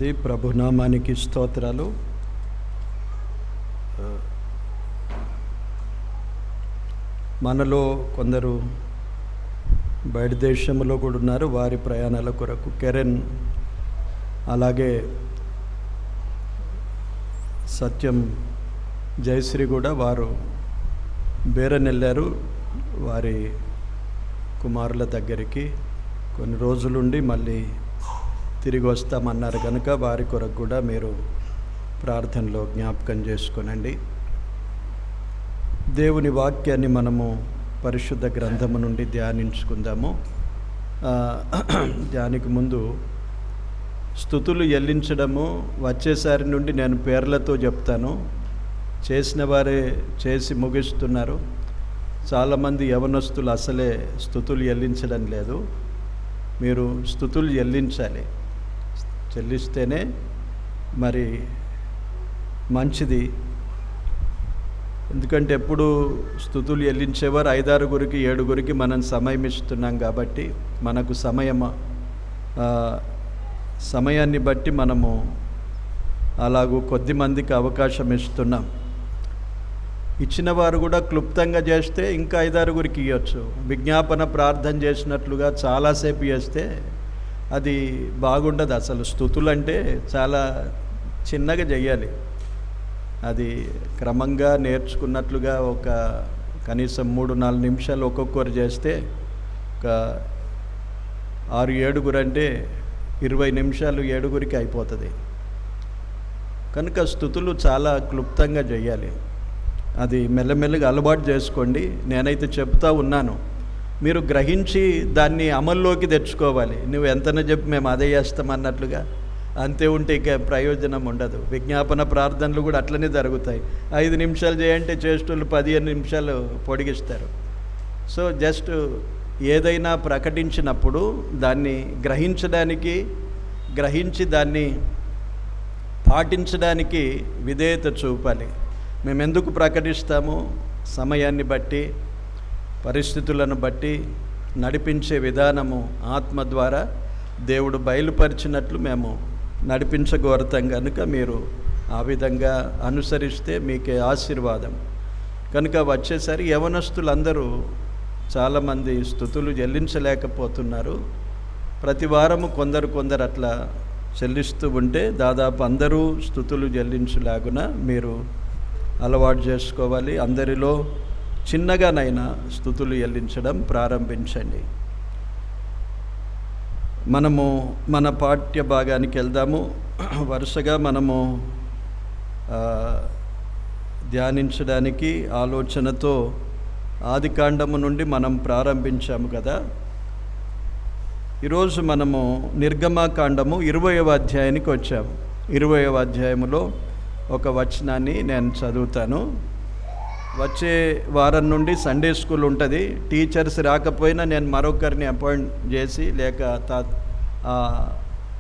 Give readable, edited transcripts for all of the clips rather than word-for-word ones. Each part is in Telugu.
ప్రభునామానికి స్తోత్రాలు. మనలో కొందరు బయట దేశంలో కూడా ఉన్నారు. వారి ప్రయాణాల కొరకు కెరెన్, అలాగే సత్యం, జయశ్రీ కూడా వారు బేరన్ వెళ్ళారు వారి కుమారుల దగ్గరికి. కొన్ని రోజులుండి మళ్ళీ తిరిగి వస్తామన్నారు కనుక వారి కొరకు కూడా మీరు ప్రార్థనలో జ్ఞాపకం చేసుకొనండి. దేవుని వాక్యాన్ని మనము పరిశుద్ధ గ్రంథము నుండి ధ్యానించుకుందాము. దానికి ముందు స్తుతులు చెల్లించడము వచ్చేసారి నుండి నేను పేర్లతో చెప్తాను. చేసిన వారే చేసి ముగిస్తున్నారు. చాలామంది యవనస్తులు అసలే స్తుతులు చెల్లించడం లేదు. మీరు స్తుతులు చెల్లిస్తేనే మరి మంచిది. ఎందుకంటే ఎప్పుడు స్తుతులు చెల్లించేవారు 5-6 7 మనం సమయం ఇస్తున్నాం కాబట్టి మనకు సమయాన్ని బట్టి మనము అలాగూ కొద్ది మందికి అవకాశం ఇస్తున్నాం. ఇచ్చిన వారు కూడా క్లుప్తంగా చేస్తే ఇంకా 5-6 ఇవ్వచ్చు. విజ్ఞాపన ప్రార్థన చేసినట్లుగా చాలాసేపు చేస్తే అది బాగుండదు. అసలు స్తుతులు అంటే చాలా చిన్నగా చేయాలి. అది క్రమంగా నేర్చుకున్నట్లుగా ఒక కనీసం 3-4 నిమిషాలు ఒక్కొక్కరు చేస్తే ఒక 6-7 అంటే 20 నిమిషాలు 7 అయిపోతుంది. కనుక స్తుతులు చాలా క్లుప్తంగా చేయాలి. అది మెల్లమెల్లగా అలవాటు చేసుకోండి. నేనైతే చెప్తా ఉన్నాను, మీరు గ్రహించి దాన్ని అమల్లోకి తెచ్చుకోవాలి. నువ్వు ఎంతనే చెప్పి మేము అదే చేస్తామన్నట్లుగా అంతే ఉంటే ఇక ప్రయోజనం ఉండదు. విజ్ఞాపన ప్రార్థనలు కూడా అట్లనే జరుగుతాయి. 5 నిమిషాలు చేయంటే చేసేటోళ్ళు 15 నిమిషాలు పొడిగిస్తారు. సో జస్ట్ ఏదైనా ప్రకటించినప్పుడు దాన్ని గ్రహించి దాన్ని పాటించడానికి విధేయత చూపాలి. మేము ఎందుకు ప్రకటిస్తాము? సమయాన్ని బట్టి, పరిస్థితులను బట్టి, నడిపించే విధానము ఆత్మ ద్వారా దేవుడు బయలుపరిచినట్లు మేము నడిపించగోరతాం కనుక మీరు ఆ విధంగా అనుసరిస్తే మీకే ఆశీర్వాదం. కనుక వచ్చేసరి యవనస్తులందరూ చాలామంది స్తుతులు చెల్లించలేకపోతున్నారు. ప్రతి వారము కొందరు అట్లా చెల్లిస్తూ ఉంటే దాదాపు అందరూ స్తుతులు చెల్లించలాగున మీరు అలవాటు చేసుకోవాలి. అందరిలో చిన్నగానైనా స్తుతులు చెల్లించడం ప్రారంభించండి. మనము మన పాఠ్య భాగానికి వెళ్దాము. వరుసగా మనము ధ్యానించడానికి ఆలోచనతో ఆదికాండము నుండి మనం ప్రారంభించాము కదా. ఈరోజు మనము నిర్గమాకాండము 20వ అధ్యాయానికి వచ్చాము. 20వ అధ్యాయములో ఒక వచనాన్ని నేను చదువుతాను. వచ్చే వారం నుండి సండే స్కూల్ ఉంటుంది. టీచర్స్ రాకపోయినా నేను మరొకరిని అపాయింట్ చేసి లేక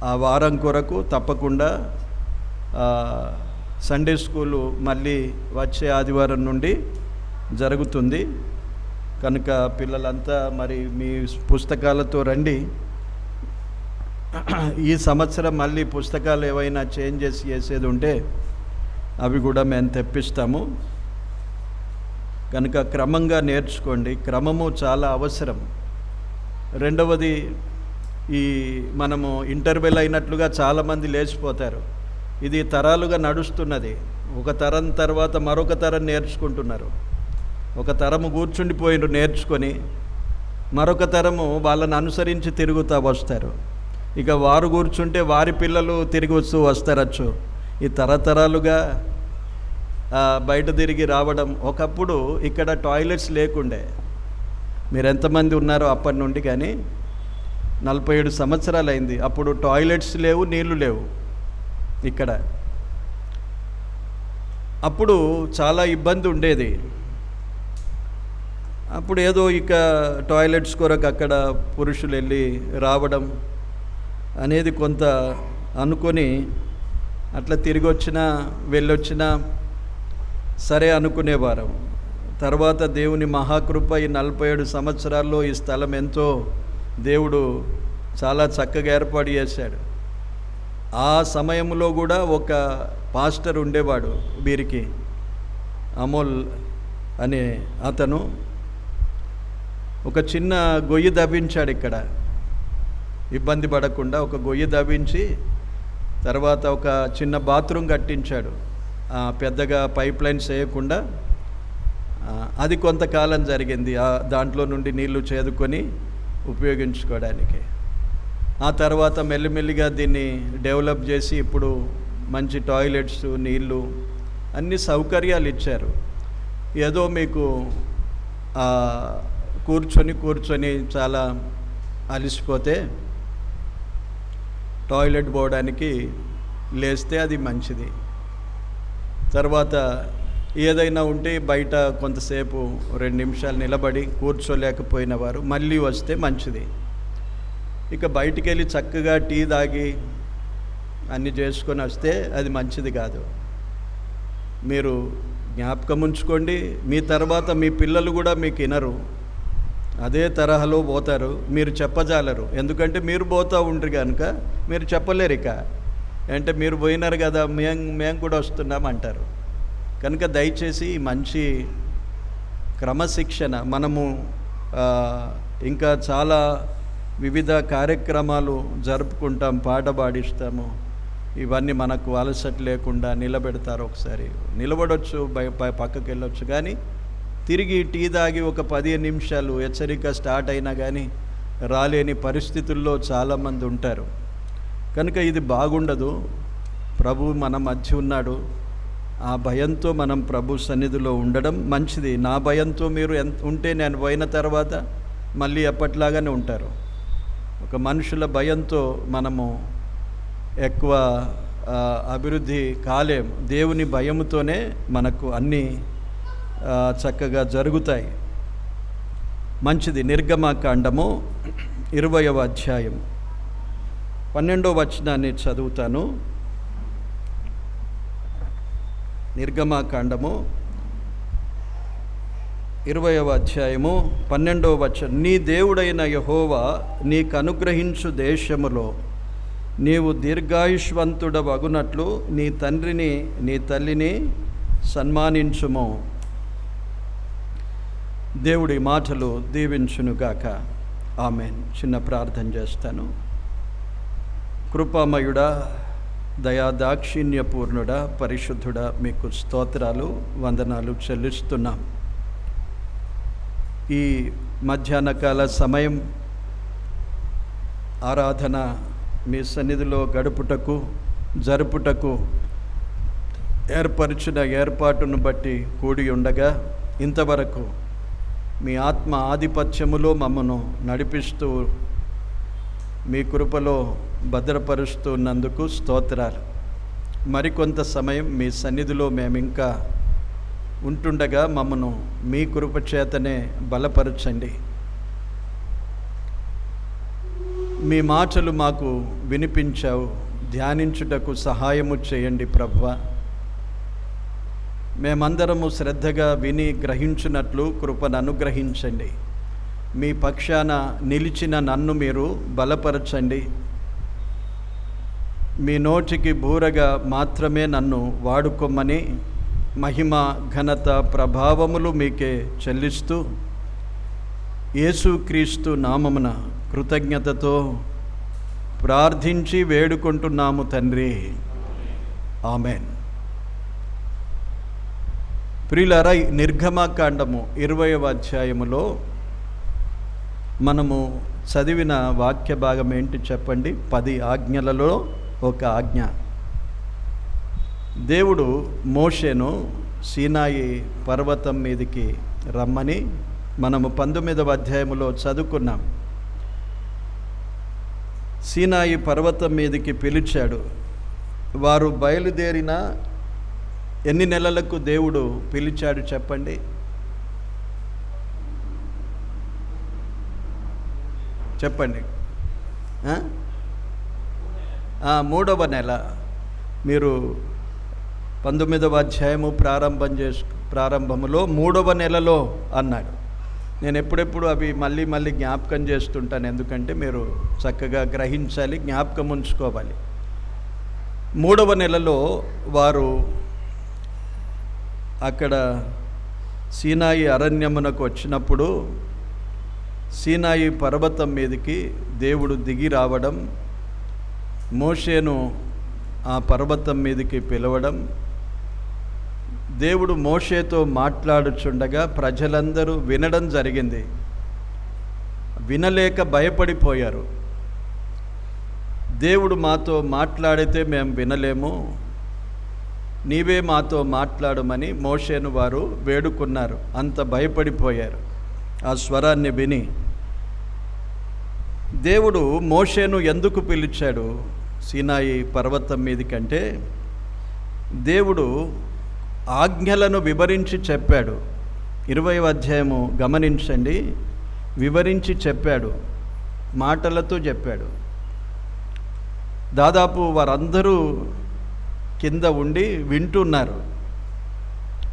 ఆ వారం కొరకు తప్పకుండా సండే స్కూలు మళ్ళీ వచ్చే ఆదివారం నుండి జరుగుతుంది. కనుక పిల్లలంతా మరి మీ పుస్తకాలతో రండి. ఈ సంవత్సరం మళ్ళీ పుస్తకాలు ఏవైనా చేంజెస్ చేసేది ఉంటే అవి కూడా మేము తెప్పిస్తాము. కనుక క్రమంగా నేర్చుకోండి. క్రమము చాలా అవసరం. రెండవది, ఈ మనము ఇంటర్వెల్ అయినట్లుగా చాలామంది లేచిపోతారు. ఇది తరాలుగా నడుస్తున్నది. ఒక తరం తర్వాత మరొక తరం నేర్చుకుంటున్నారు. ఒక తరము కూర్చుండిపోయిన నేర్చుకొని మరొక తరము వాళ్ళని అనుసరించి తిరుగుతూ వస్తారు. ఇక వారు కూర్చుంటే వారి పిల్లలు తిరిగి వస్తారచ్చు. ఈ తరతరాలుగా బయట తిరిగి రావడం. ఒకప్పుడు ఇక్కడ టాయిలెట్స్ లేకుండే. మీరు ఎంతమంది ఉన్నారో అప్పటి నుండి, కానీ 47 సంవత్సరాలు అయింది. అప్పుడు టాయిలెట్స్ లేవు, నీళ్లు లేవు ఇక్కడ. అప్పుడు చాలా ఇబ్బంది ఉండేది. అప్పుడు ఏదో ఇక టాయిలెట్స్ కొరకు అక్కడ పురుషులు వెళ్ళి రావడం అనేది కొంత అనుకొని అట్లా తిరిగి వచ్చినా వెళ్ళొచ్చినా సరే అనుకునేవారు. తర్వాత దేవుని మహాకృప ఈ 47 సంవత్సరాల్లో ఈ స్థలం ఎంతో దేవుడు చాలా చక్కగా ఏర్పాటు చేశాడు. ఆ సమయంలో కూడా ఒక పాస్టర్ ఉండేవాడు వీరికి, అమోల్ అనే అతను ఒక చిన్న గొయ్యి దవ్వించాడు. ఇక్కడ ఇబ్బంది పడకుండా ఒక గొయ్యి దవ్వించి తర్వాత ఒక చిన్న బాత్రూమ్ కట్టించాడు. పెద్దగా పైప్ లైన్స్ వేయకుండా. అది కొంతకాలం జరిగింది, దాంట్లో నుండి నీళ్లు చేదుకొని ఉపయోగించుకోవడానికి. ఆ తర్వాత మెల్లిమెల్లిగా దీన్ని డెవలప్ చేసి ఇప్పుడు మంచి టాయిలెట్స్, నీళ్ళు, అన్ని సౌకర్యాలు ఇచ్చారు. ఏదో మీకు కూర్చొని చాలా అలసిపోతే టాయిలెట్ పోవడానికి లేస్తే అది మంచిది. తర్వాత ఏదైనా ఉంటే బయట కొంతసేపు 2 నిమిషాలు నిలబడి కూర్చోలేకపోయిన వారు మళ్ళీ వస్తే మంచిది. ఇక బయటికి వెళ్ళి చక్కగా టీ తాగి అన్నీ చేసుకొని వస్తే అది మంచిది కాదు. మీరు జ్ఞాపకం ఉంచుకోండి, మీ తర్వాత మీ పిల్లలు కూడా మీకు వినరు, అదే తరహాలో పోతారు. మీరు చెప్పజాలరు, ఎందుకంటే మీరు పోతూ ఉండరు కనుక మీరు చెప్పలేరు. ఇక అంటే మీరు పోయినారు కదా, మేము కూడా వస్తున్నాం అంటారు. కనుక దయచేసి మంచి క్రమశిక్షణ, మనము ఇంకా చాలా వివిధ కార్యక్రమాలు జరుపుకుంటాం, పాట పాడిస్తాము, ఇవన్నీ మనకు అలసట లేకుండా నిలబెడతారు. ఒకసారి నిలబడవచ్చు, పక్కకి వెళ్ళొచ్చు, కానీ తిరిగి టీ తాగి ఒక 15 నిమిషాలు హెచ్చరిక స్టార్ట్ అయినా కానీ రాలేని పరిస్థితుల్లో చాలామంది ఉంటారు. కనుక ఇది బాగుండదు. ప్రభు మన మధ్య ఉన్నాడు, ఆ భయంతో మనం ప్రభు సన్నిధిలో ఉండడం మంచిది. నా భయంతో మీరు ఉంటే నేను పోయిన తర్వాత మళ్ళీ ఎప్పట్లాగానే ఉంటారు. ఒక మనుషుల భయంతో మనము ఎక్కువ అభివృద్ధి కాలేం. దేవుని భయముతోనే మనకు అన్నీ చక్కగా జరుగుతాయి. మంచిది. నిర్గమకాండము 20వ అధ్యాయం 12వ వచనాన్ని చదువుతాను. నిర్గమకాండము 20వ అధ్యాయము 12వ వచనం. నీ దేవుడైన యెహోవా నీకు అనుగ్రహించు దేశములో నీవు దీర్ఘాయుష్వంతుడవగునట్లు నీ తండ్రిని నీ తల్లిని సన్మానించుము. దేవుడి మాటలు దీవించునుగాక. ఆమెన్. చిన్న ప్రార్థన చేస్తాను. కృపామయుడా, దయాదాక్షిణ్యపూర్ణుడా, పరిశుద్ధుడా, మీకు స్తోత్రాలు, వందనాలు చెల్లిస్తున్నాం. ఈ మధ్యాహ్నకాల సమయం ఆరాధన మీ సన్నిధిలో జరుపుటకు ఏర్పరిచిన ఏర్పాటును బట్టి కూడి ఉండగా ఇంతవరకు మీ ఆత్మ ఆధిపత్యములో మమ్మను నడిపిస్తూ మీ కృపలో భద్రపరుస్తున్నందుకు స్తోత్రాలు. మరికొంత సమయం మీ సన్నిధిలో మేము ఇంకా ఉంటుండగా మమ్మను మీ కృప చేతనే బలపరచండి. మీ మాటలు మాకు వినిపించావు, ధ్యానించుటకు సహాయము చేయండి ప్రభువా. మేమందరము శ్రద్ధగా విని గ్రహించినట్లు కృపను అనుగ్రహించండి. మీ పక్షాన నిలిచిన నన్ను మీరు బలపరచండి. మీ నోటికి బూరగా మాత్రమే నన్ను వాడుకోమని మహిమ, ఘనత, ప్రభావములు మీకే చెల్లిస్తూ యేసుక్రీస్తు నామమున కృతజ్ఞతతో ప్రార్థించి వేడుకుంటున్నాము తండ్రి. ఆమెన్. ప్రియులారా, నిర్గమకాండము 20వ అధ్యాయములో మనము చదివిన వాక్య భాగం ఏంటి చెప్పండి? 10 ఆజ్ఞలలో ఒక ఆజ్ఞ. దేవుడు మోషేను సీనాయి పర్వతం మీదకి రమ్మని మనము 19వ అధ్యాయములో చదువుకున్నాం. సీనాయి పర్వతం మీదకి పిలిచాడు. వారు బయలుదేరిన ఎన్ని నెలలకు దేవుడు పిలిచాడు చెప్పండి? చెప్పండి. 3వ నెల. మీరు 19వ అధ్యాయము ప్రారంభములో 3వ నెలలో అన్నాడు. నేను ఎప్పుడెప్పుడు అవి మళ్ళీ జ్ఞాపకం చేస్తుంటాను, ఎందుకంటే మీరు చక్కగా గ్రహించాలి, జ్ఞాపకం ఉంచుకోవాలి. 3వ నెలలో వారు అక్కడ సీనాయి అరణ్యమునకు వచ్చినప్పుడు సీనాయి పర్వతం మీదకి దేవుడు దిగి రావడం, మోషేను ఆ పర్వతం మీదకి పిలవడం, దేవుడు మోషేతో మాట్లాడుచుండగా ప్రజలందరూ వినడం జరిగింది. వినలేక భయపడిపోయారు. దేవుడు మాతో మాట్లాడితే మేము వినలేము, నీవే మాతో మాట్లాడమని మోషేను వారు వేడుకున్నారు. అంత భయపడిపోయారు ఆ స్వరాన్ని విని. దేవుడు మోషేను ఎందుకు పిలిచాడు సీనాయి పర్వతం మీదకంటే, దేవుడు ఆజ్ఞలను వివరించి చెప్పాడు. 20వ అధ్యాయము గమనించండి. వివరించి చెప్పాడు, మాటలతో చెప్పాడు. దాదాపు వారందరూ కింద ఉండి వింటున్నారు,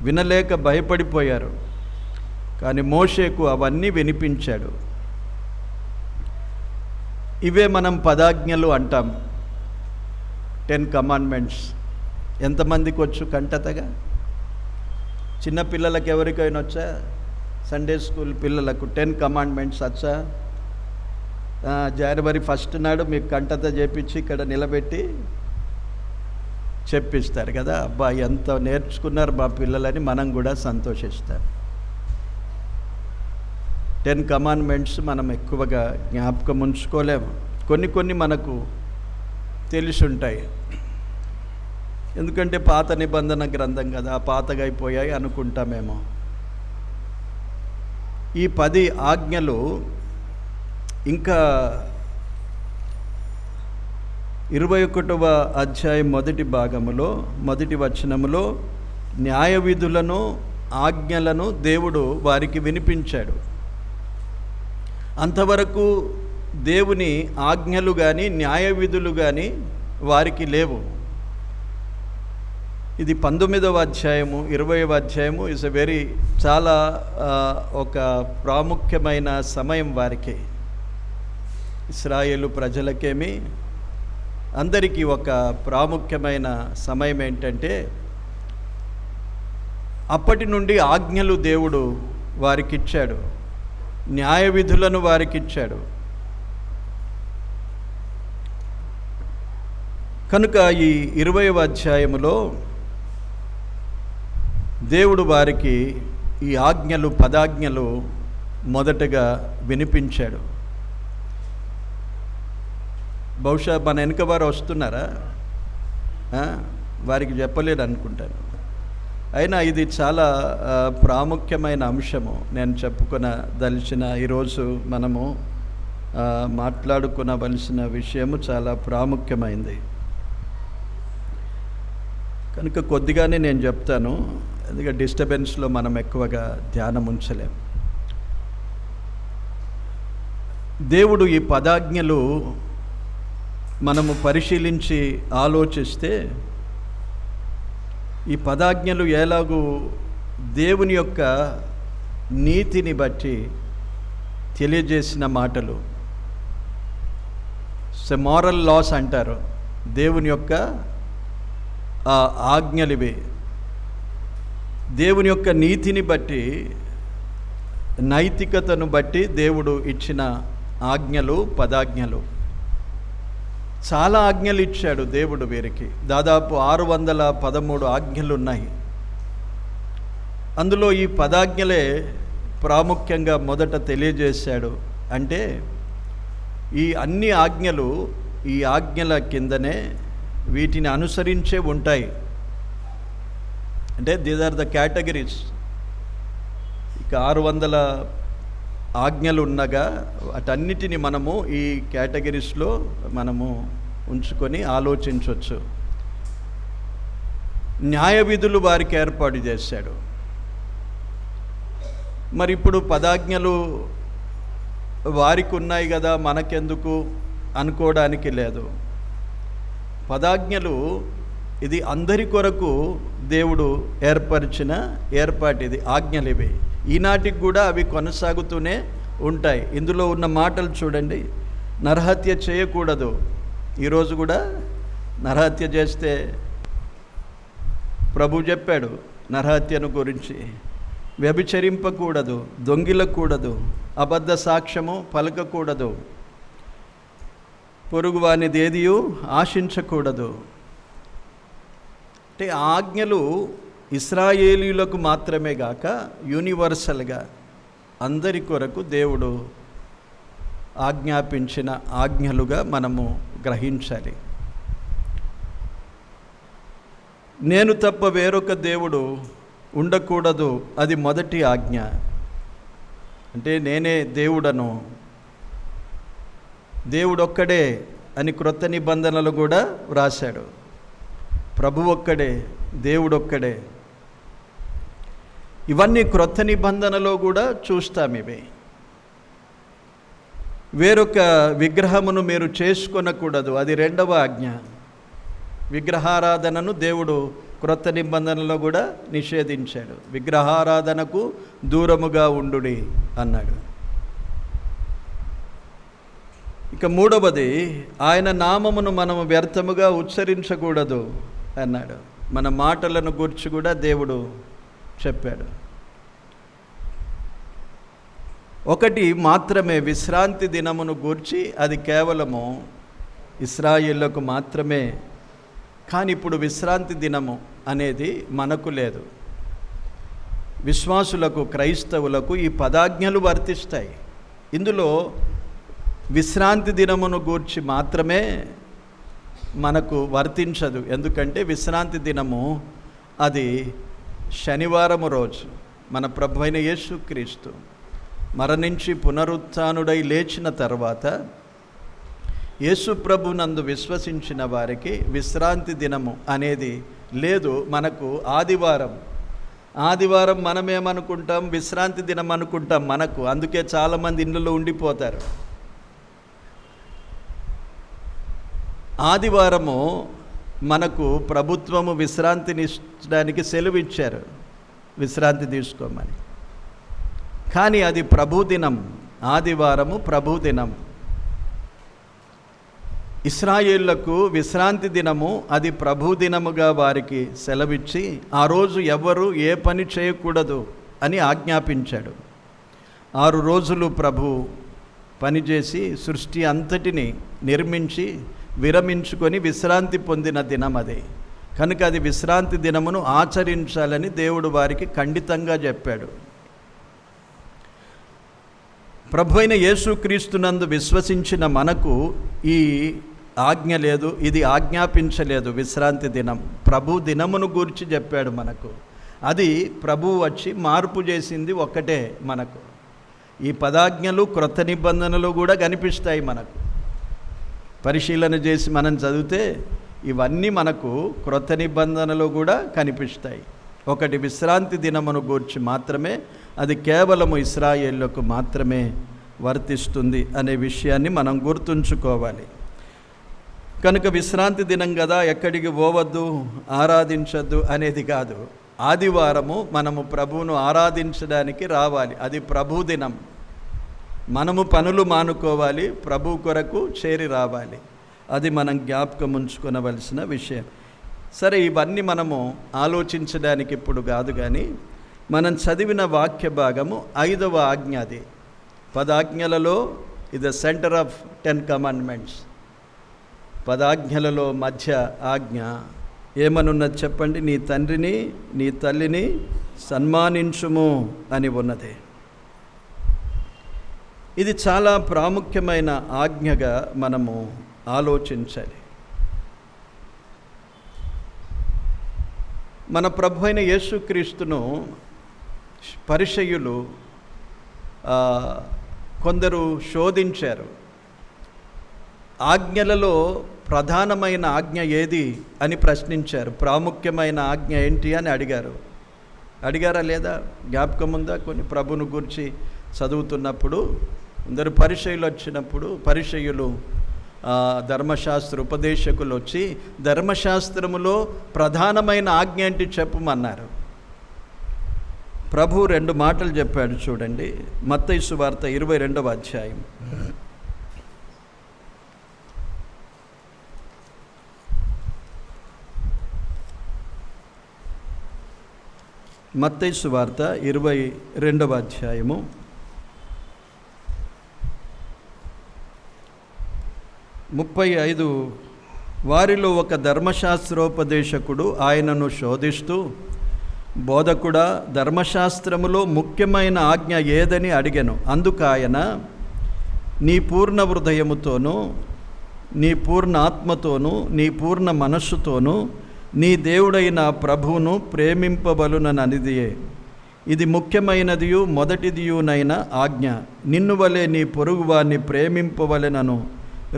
వినలేక భయపడిపోయారు. కానీ మోషేకు అవన్నీ వినిపించాడు. ఇవే మనం పదాజ్ఞలు అంటాం, 10 కమాండ్మెంట్స్. ఎంతమందికి వచ్చు కంటతగా? చిన్నపిల్లలకు ఎవరికైనా వచ్చా? సండే స్కూల్ పిల్లలకు 10 కమాండ్మెంట్స్ వచ్చా? జనవరి 1 నాడు మీకు కంటత చేపించి ఇక్కడ నిలబెట్టి చెప్పిస్తారు కదా. అబ్బా ఎంత నేర్చుకున్నారు మా పిల్లలని మనం కూడా సంతోషిస్తాం. 10 కమాండ్మెంట్స్ మనం ఎక్కువగా జ్ఞాపకం ఉంచుకోలేము. కొన్ని మనకు తెలిసి ఉంటాయి, ఎందుకంటే పాత నిబంధన గ్రంథం కదా, పాతగా అయిపోయాయి అనుకుంటామేమో. ఈ 10 ఆజ్ఞలు ఇంకా 21వ అధ్యాయం మొదటి భాగములో మొదటి వచనములో న్యాయ విధులను ఆజ్ఞలను దేవుడు వారికి వినిపించాడు. అంతవరకు దేవుని ఆజ్ఞలు కానీ న్యాయ విధులు కానీ వారికి లేవు. ఇది 19వ అధ్యాయము 20వ అధ్యాయము ఇస్ ఎ వెరీ చాలా ఒక ప్రాముఖ్యమైన సమయం వారికి. ఇశ్రాయేలు ప్రజలకేమి అందరికీ ఒక ప్రాముఖ్యమైన సమయం ఏంటంటే, అప్పటి నుండి ఆజ్ఞలు దేవుడు వారికిచ్చాడు, న్యాయ విధులను వారికిచ్చాడు. కనుక ఈ 20వ అధ్యాయములో దేవుడు వారికి ఈ ఆజ్ఞలు, పదాజ్ఞలు మొదటగా వినిపించాడు. బహుశా మన వెనుక వారు వస్తున్నారా? వారికి చెప్పలేదు అనుకుంటాను. అయినా ఇది చాలా ప్రాముఖ్యమైన అంశము. నేను చెప్పుకొనదలిచిన ఈరోజు మనము మాట్లాడుకునవలసిన విషయము చాలా ప్రాముఖ్యమైంది. కనుక కొద్దిగానే నేను చెప్తాను, ఎందుకంటే డిస్టర్బెన్స్లో మనం ఎక్కువగా ధ్యానం ఉంచలేం. దేవుడు ఈ పదాజ్ఞలు మనము పరిశీలించి ఆలోచిస్తే, ఈ పదాజ్ఞలు ఎలాగూ దేవుని యొక్క నీతిని బట్టి తెలియజేసిన మాటలు. మోరల్ లాస్ అంటారు. దేవుని యొక్క ఆజ్ఞలివి. దేవుని యొక్క నీతిని బట్టి, నైతికతను బట్టి దేవుడు ఇచ్చిన ఆజ్ఞలు, పదాజ్ఞలు. చాలా ఆజ్ఞలు ఇచ్చాడు దేవుడు వీరికి. దాదాపు 613 ఆజ్ఞలు ఉన్నాయి. అందులో ఈ పదాజ్ఞలే ప్రాముఖ్యంగా మొదట తెలియజేశాడు. అంటే ఈ అన్ని ఆజ్ఞలు ఈ ఆజ్ఞల కిందనే వీటిని అనుసరించే ఉంటాయి. అంటే దీస్ ఆర్ ద కేటగిరీస్. ఇక 600 ఆజ్ఞలు ఉన్నగా వాటన్నిటిని మనము ఈ కేటగిరీస్లో మనము ఉంచుకొని ఆలోచించవచ్చు. న్యాయ విధులు వారికి ఏర్పాటు చేశాడు. మరి ఇప్పుడు పదాజ్ఞలు వారికి ఉన్నాయి కదా, మనకెందుకు అనుకోవడానికి లేదు. పదాజ్ఞలు ఇది అందరి కొరకు దేవుడు ఏర్పరిచిన ఏర్పాటు. ఇది ఆజ్ఞలు ఇవి ఈనాటికి కూడా అవి కొనసాగుతూనే ఉంటాయి. ఇందులో ఉన్న మాటలు చూడండి. నరహత్య చేయకూడదు, ఈరోజు కూడా నరహత్య చేస్తే ప్రభు చెప్పాడు నరహత్యను గురించి, వ్యభిచరింపకూడదు, దొంగిలకూడదు, అబద్ధ సాక్ష్యము పలకకూడదు, పొరుగువానిది ఏదియు ఆశించకూడదు. అంటే ఆజ్ఞలు ఇశ్రాయేలీయులకు మాత్రమే గాక యూనివర్సల్గా అందరి కొరకు దేవుడు ఆజ్ఞాపించిన ఆజ్ఞలుగా మనము గ్రహించాలి. నేను తప్ప వేరొక దేవుడు ఉండకూడదు, అది మొదటి ఆజ్ఞ. అంటే నేనే దేవుడను, దేవుడొక్కడే అని క్రొత్త నిబంధనలు కూడా వ్రాశాడు. ప్రభు ఒక్కడే, దేవుడొక్కడే. ఇవన్నీ క్రొత్త నిబంధనలో కూడా చూస్తాం. ఇవి వేరొక విగ్రహమును మీరు చేసుకొనకూడదు, అది రెండవ ఆజ్ఞ. విగ్రహారాధనను దేవుడు క్రొత్త నిబంధనలో కూడా నిషేధించాడు. విగ్రహారాధనకు దూరముగా ఉండుడి అన్నాడు. ఇక మూడవది, ఆయన నామమును మనము వ్యర్థముగా ఉచ్చరించకూడదు అన్నాడు. మన మాటలను గురించి కూడా దేవుడు చెప్పాడు. ఒకటి మాత్రమే విశ్రాంతి దినమును గూర్చి, అది కేవలము ఇశ్రాయేలులకు మాత్రమే. కానీ ఇప్పుడు విశ్రాంతి దినము అనేది మనకు లేదు. విశ్వాసులకు, క్రైస్తవులకు ఈ పదాజ్ఞలు వర్తిస్తాయి. ఇందులో విశ్రాంతి దినమును గూర్చి మాత్రమే మనకు వర్తించదు. ఎందుకంటే విశ్రాంతి దినము అది శనివారము రోజు. మన ప్రభు అయిన యేసుక్రీస్తు మరణించి పునరుత్థానుడై లేచిన తర్వాత యేసు ప్రభునందు విశ్వసించిన వారికి విశ్రాంతి దినము అనేది లేదు. మనకు ఆదివారం మనమేమనుకుంటాం, విశ్రాంతి దినం అనుకుంటాం మనకు. అందుకే చాలామంది ఇళ్ళలో ఉండిపోతారు. ఆదివారము మనకు ప్రభుత్వము విశ్రాంతిని ఇచ్చడానికి సెలవు ఇచ్చారు, విశ్రాంతి తీసుకోమని. కానీ అది ప్రభుదినం. ఆదివారము ప్రభుదినం. ఇశ్రాయేళ్లకు విశ్రాంతి దినము అది ప్రభుదినముగా వారికి సెలవిచ్చి ఆ రోజు ఎవరు ఏ పని చేయకూడదు అని ఆజ్ఞాపించాడు. 6 రోజులు ప్రభు పనిచేసి సృష్టి అంతటిని నిర్మించి విరమించుకొని విశ్రాంతి పొందిన దినం అది. కనుక అది విశ్రాంతి దినమును ఆచరించాలని దేవుడు వారికి ఖండితంగా చెప్పాడు. ప్రభు అయిన యేసుక్రీస్తునందు విశ్వసించిన మనకు ఈ ఆజ్ఞ లేదు, ఇది ఆజ్ఞాపించలేదు. విశ్రాంతి దినం ప్రభు దినమును గూర్చి చెప్పాడు మనకు. అది ప్రభువు వచ్చి మార్పు చేసింది ఒక్కటే మనకు. ఈ పదాజ్ఞలు క్రొత్త నిబంధనలు కూడా కనిపిస్తాయి మనకు. పరిశీలన చేసి మనం చదివితే ఇవన్నీ మనకు క్రొత్త నిబంధనలు కూడా కనిపిస్తాయి. ఒకటి విశ్రాంతి దినమును గూర్చి మాత్రమే, అది కేవలము ఇశ్రాయేలులకు మాత్రమే వర్తిస్తుంది అనే విషయాన్ని మనం గుర్తుంచుకోవాలి. కనుక విశ్రాంతి దినం కదా, ఎక్కడికి పోవద్దు, ఆరాధించద్దు అనేది కాదు. ఆదివారము మనము ప్రభువును ఆరాధించడానికి రావాలి. అది ప్రభు దినం. మనము పనులు మానుకోవాలి, ప్రభు కొరకు చేరి రావాలి. అది మనం జ్ఞాపకం ఉంచుకోవలసిన విషయం. సరే, ఇవన్నీ మనము ఆలోచించడానికి ఇప్పుడు కాదు, కానీ మనం చదివిన వాక్య భాగము 5వ ఆజ్ఞ. అది 10 ఆజ్ఞలలో ఇది సెంటర్ ఆఫ్ 10 కమాండ్మెంట్స్. 10 ఆజ్ఞలలో మధ్య ఆజ్ఞ ఏమనున్నది చెప్పండి? నీ తండ్రిని నీ తల్లిని సన్మానించుము అని ఉన్నది. ఇది చాలా ప్రాముఖ్యమైన ఆజ్ఞగా మనము ఆలోచించాలి. మన ప్రభు అయిన యేసుక్రీస్తును పరిసయ్యులు కొందరు శోధించారు. ఆజ్ఞలలో ప్రధానమైన ఆజ్ఞ ఏది అని ప్రశ్నించారు. ప్రాముఖ్యమైన ఆజ్ఞ ఏంటి అని అడిగారా లేదా? జ్ఞాపకం ఉందా? కొన్ని ప్రభును గురించి చదువుతున్నప్పుడు అందరు పరిసయ్యులు వచ్చినప్పుడు పరిసయ్యులు ధర్మశాస్త్ర ఉపదేశకులు వచ్చి ధర్మశాస్త్రములో ప్రధానమైన ఆజ్ఞ ఏంటి చెప్పమన్నారు. ప్రభు 2 మాటలు చెప్పాడు చూడండి. మత్తయి సువార్త 22వ అధ్యాయం. మత్తయి సువార్త 22వ అధ్యాయము 35. వారిలో ఒక ధర్మశాస్త్రోపదేశకుడు ఆయనను శోధిస్తూ, బోధకుడా, ధర్మశాస్త్రములో ముఖ్యమైన ఆజ్ఞ ఏదని అడిగెను. అందుకు ఆయన, నీ పూర్ణ హృదయముతోనూ, నీ పూర్ణ ఆత్మతోనూ, నీ పూర్ణ మనస్సుతోనూ నీ దేవుడైన ప్రభువును ప్రేమింపబలుననిదియే. ఇది ముఖ్యమైనదియు మొదటిదియునైన ఆజ్ఞ. నిన్ను వలె నీ పొరుగువాన్ని ప్రేమింపవలెనను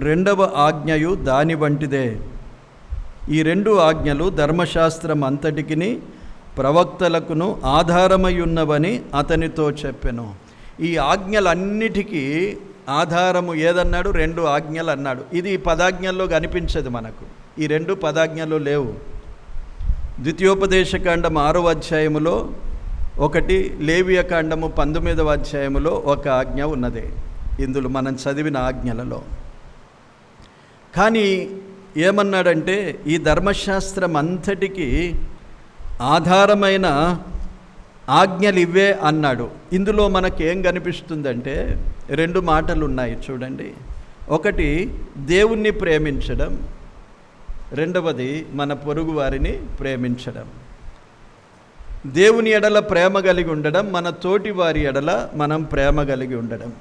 రెండవ ఆజ్ఞయు దాని వంటిదే. ఈ రెండు ఆజ్ఞలు ధర్మశాస్త్రం అంతటికిని ప్రవక్తలకును ఆధారమయ్యున్నవని అతనితో చెప్పెను. ఈ ఆజ్ఞలన్నిటికీ ఆధారము ఏదన్నాడు? 2 ఆజ్ఞలు అన్నాడు. ఇది 10 ఆజ్ఞల్లో కనిపించదు మనకు. ఈ 2 10 ఆజ్ఞలు లేవు. ద్వితీయోపదేశకాండం 6వ అధ్యాయములో ఒకటి, లేవియకాండము 19వ అధ్యాయములో ఒక ఆజ్ఞ ఉన్నది ఇందులో మనం చదివిన ఆజ్ఞలలో. కానీ ఏమన్నాడంటే, ఈ ధర్మశాస్త్రం అంతటికీ ఆధారమైన ఆజ్ఞలు ఇవే అన్నాడు. ఇందులో మనకేం కనిపిస్తుందంటే 2 మాటలు ఉన్నాయి చూడండి. ఒకటి దేవుణ్ణి ప్రేమించడం, రెండవది మన పొరుగు వారిని ప్రేమించడం. దేవుని ఎడల ప్రేమ కలిగి ఉండడం, మన తోటి వారి ఎడల మనం ప్రేమ కలిగి ఉండడం.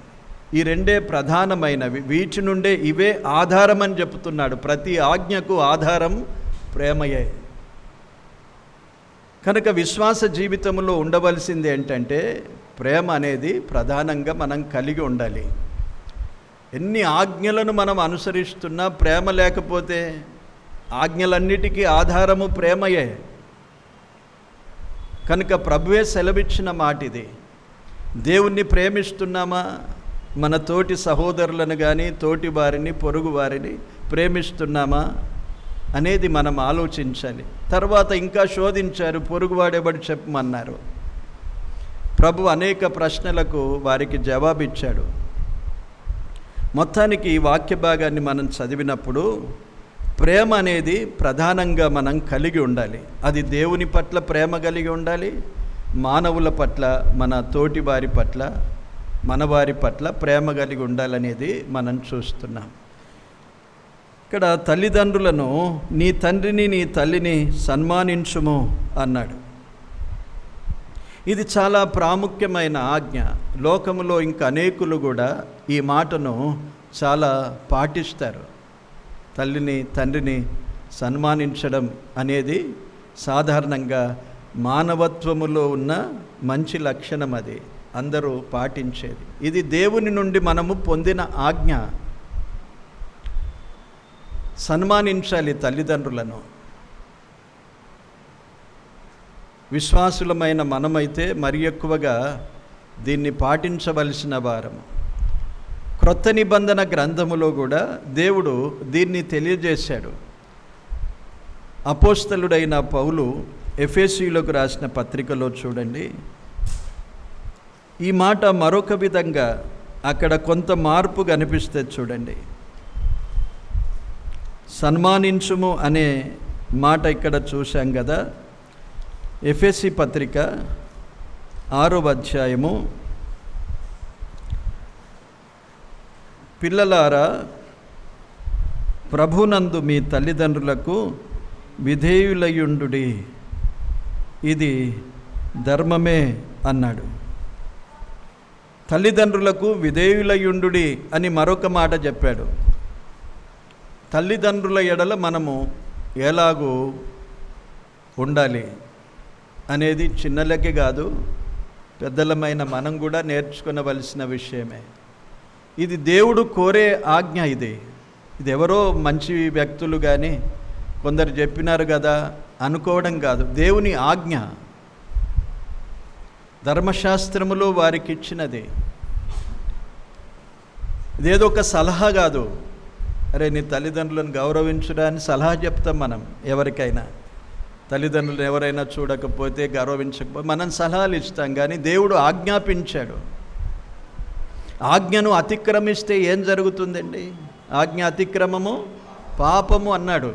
ఈ 2 ప్రధానమైనవి. వీటి నుండే ఇవే ఆధారం అని చెప్తున్నాడు. ప్రతి ఆజ్ఞకు ఆధారం ప్రేమయే. కనుక విశ్వాస జీవితంలో ఉండవలసింది ఏంటంటే, ప్రేమ అనేది ప్రధానంగా మనం కలిగి ఉండాలి. ఎన్ని ఆజ్ఞలను మనం అనుసరిస్తున్నా ప్రేమ లేకపోతే, ఆజ్ఞలన్నిటికీ ఆధారము ప్రేమయే. కనుక ప్రభువే సెలవిచ్చిన మాట ఇది. దేవుణ్ణి ప్రేమిస్తున్నామా? మన తోటి సహోదరులను కానీ, తోటి వారిని, పొరుగు వారిని ప్రేమిస్తున్నామా అనేది మనం ఆలోచించాలి. తర్వాత ఇంకా శోధించారు, పొరుగువాడెవడు చెప్పమన్నారు. ప్రభు అనేక ప్రశ్నలకు వారికి జవాబిచ్చాడు. మొత్తానికి ఈ వాక్య భాగాన్ని మనం చదివినప్పుడు ప్రేమ అనేది ప్రధానంగా మనం కలిగి ఉండాలి. అది దేవుని పట్ల ప్రేమ కలిగి ఉండాలి, మానవుల పట్ల, మన తోటి వారి పట్ల, మన వారి పట్ల ప్రేమ కలిగి ఉండాలనేది మనం చూస్తున్నాం. ఇక్కడ తల్లిదండ్రులను, నీ తండ్రిని నీ తల్లిని సన్మానించుము అన్నాడు. ఇది చాలా ప్రాముఖ్యమైన ఆజ్ఞ. లోకములో ఇంకా అనేకులు కూడా ఈ మాటను చాలా పాటిస్తారు. తల్లిని తండ్రిని సన్మానించడం అనేది సాధారణంగా మానవత్వములో ఉన్న మంచి లక్షణం. అది అందరూ పాటించేది. ఇది దేవుని నుండి మనము పొందిన ఆజ్ఞ. సన్మానించాలి తల్లిదండ్రులను. విశ్వాసులమైన మనమైతే మరి ఎక్కువగా దీన్ని పాటించవలసిన వారము. క్రొత్త నిబంధన గ్రంథములో కూడా దేవుడు దీన్ని తెలియజేశాడు. అపోస్తలుడైన పౌలు ఎఫెసీయులకు రాసిన పత్రికలో చూడండి, ఈ మాట మరొక విధంగా అక్కడ కొంత మార్పు కనిపిస్తే చూడండి. సన్మానించుము అనే మాట ఇక్కడ చూశాం కదా. ఎఫెసీ పత్రిక 6వ అధ్యాయము, పిల్లలారా, ప్రభునందు మీ తల్లిదండ్రులకు విధేయులయుండుడి, ఇది ధర్మమే అన్నాడు. తల్లిదండ్రులకు విధేయులయుండుడి అని మరొక మాట చెప్పాడు. తల్లిదండ్రుల ఎడల మనము ఎలాగూ ఉండాలి అనేది చిన్నలకి కాదు, పెద్దలమైన మనం కూడా నేర్చుకునవలసిన విషయమే. ఇది దేవుడు కోరే ఆజ్ఞ. ఇది ఎవరో మంచి వ్యక్తులు కానీ కొందరు చెప్పినారు కదా అనుకోవడం కాదు. దేవుని ఆజ్ఞ, ధర్మశాస్త్రములో వారికి ఇచ్చినది. ఇదేదో ఒక సలహా కాదు. అరే, నీ తల్లిదండ్రులను గౌరవించురా అని సలహా చెప్తాం మనం ఎవరికైనా. తల్లిదండ్రులను ఎవరైనా చూడకపోతే, గౌరవించకపోతే మనం సలహాలు ఇస్తాం. కానీ దేవుడు ఆజ్ఞాపించాడు. ఆజ్ఞను అతిక్రమిస్తే ఏం జరుగుతుందండి? ఆజ్ఞ అతిక్రమము పాపము అన్నాడు.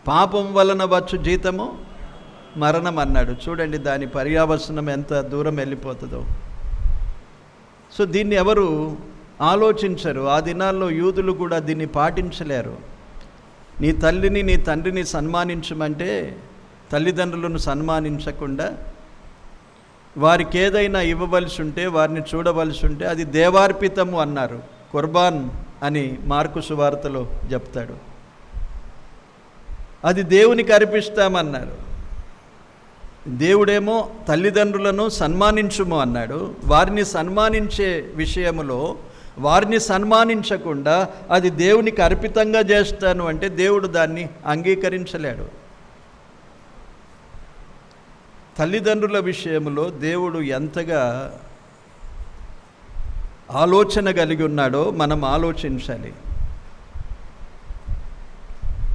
పాపం వలన వచ్చు జీతము మరణం అన్నాడు. చూడండి దాని పర్యావసనం ఎంత దూరం వెళ్ళిపోతుందో. సో దీన్ని ఎవరు ఆలోచించరు. ఆ దినాల్లో యూదులు కూడా దీన్ని పాటించలేరు. నీ తల్లిని నీ తండ్రిని సన్మానించమంటే తల్లిదండ్రులను సన్మానించకుండా వారికి ఏదైనా ఇవ్వవలసి ఉంటే, వారిని చూడవలసి ఉంటే అది దేవార్పితము అన్నారు. కుర్బాన్ అని మార్కు సువార్తలో చెప్తాడు. అది దేవునికి అర్పిస్తామన్నారు. దేవుడేమో తల్లిదండ్రులను సన్మానించుము అన్నాడు. వారిని సన్మానించే విషయములో వారిని సన్మానించకుండా అది దేవునికి అర్పితంగా చేస్తాను అంటే దేవుడు దాన్ని అంగీకరించలేడు. తల్లిదండ్రుల విషయంలో దేవుడు ఎంతగా ఆలోచన కలిగి ఉన్నాడో మనం ఆలోచించాలి.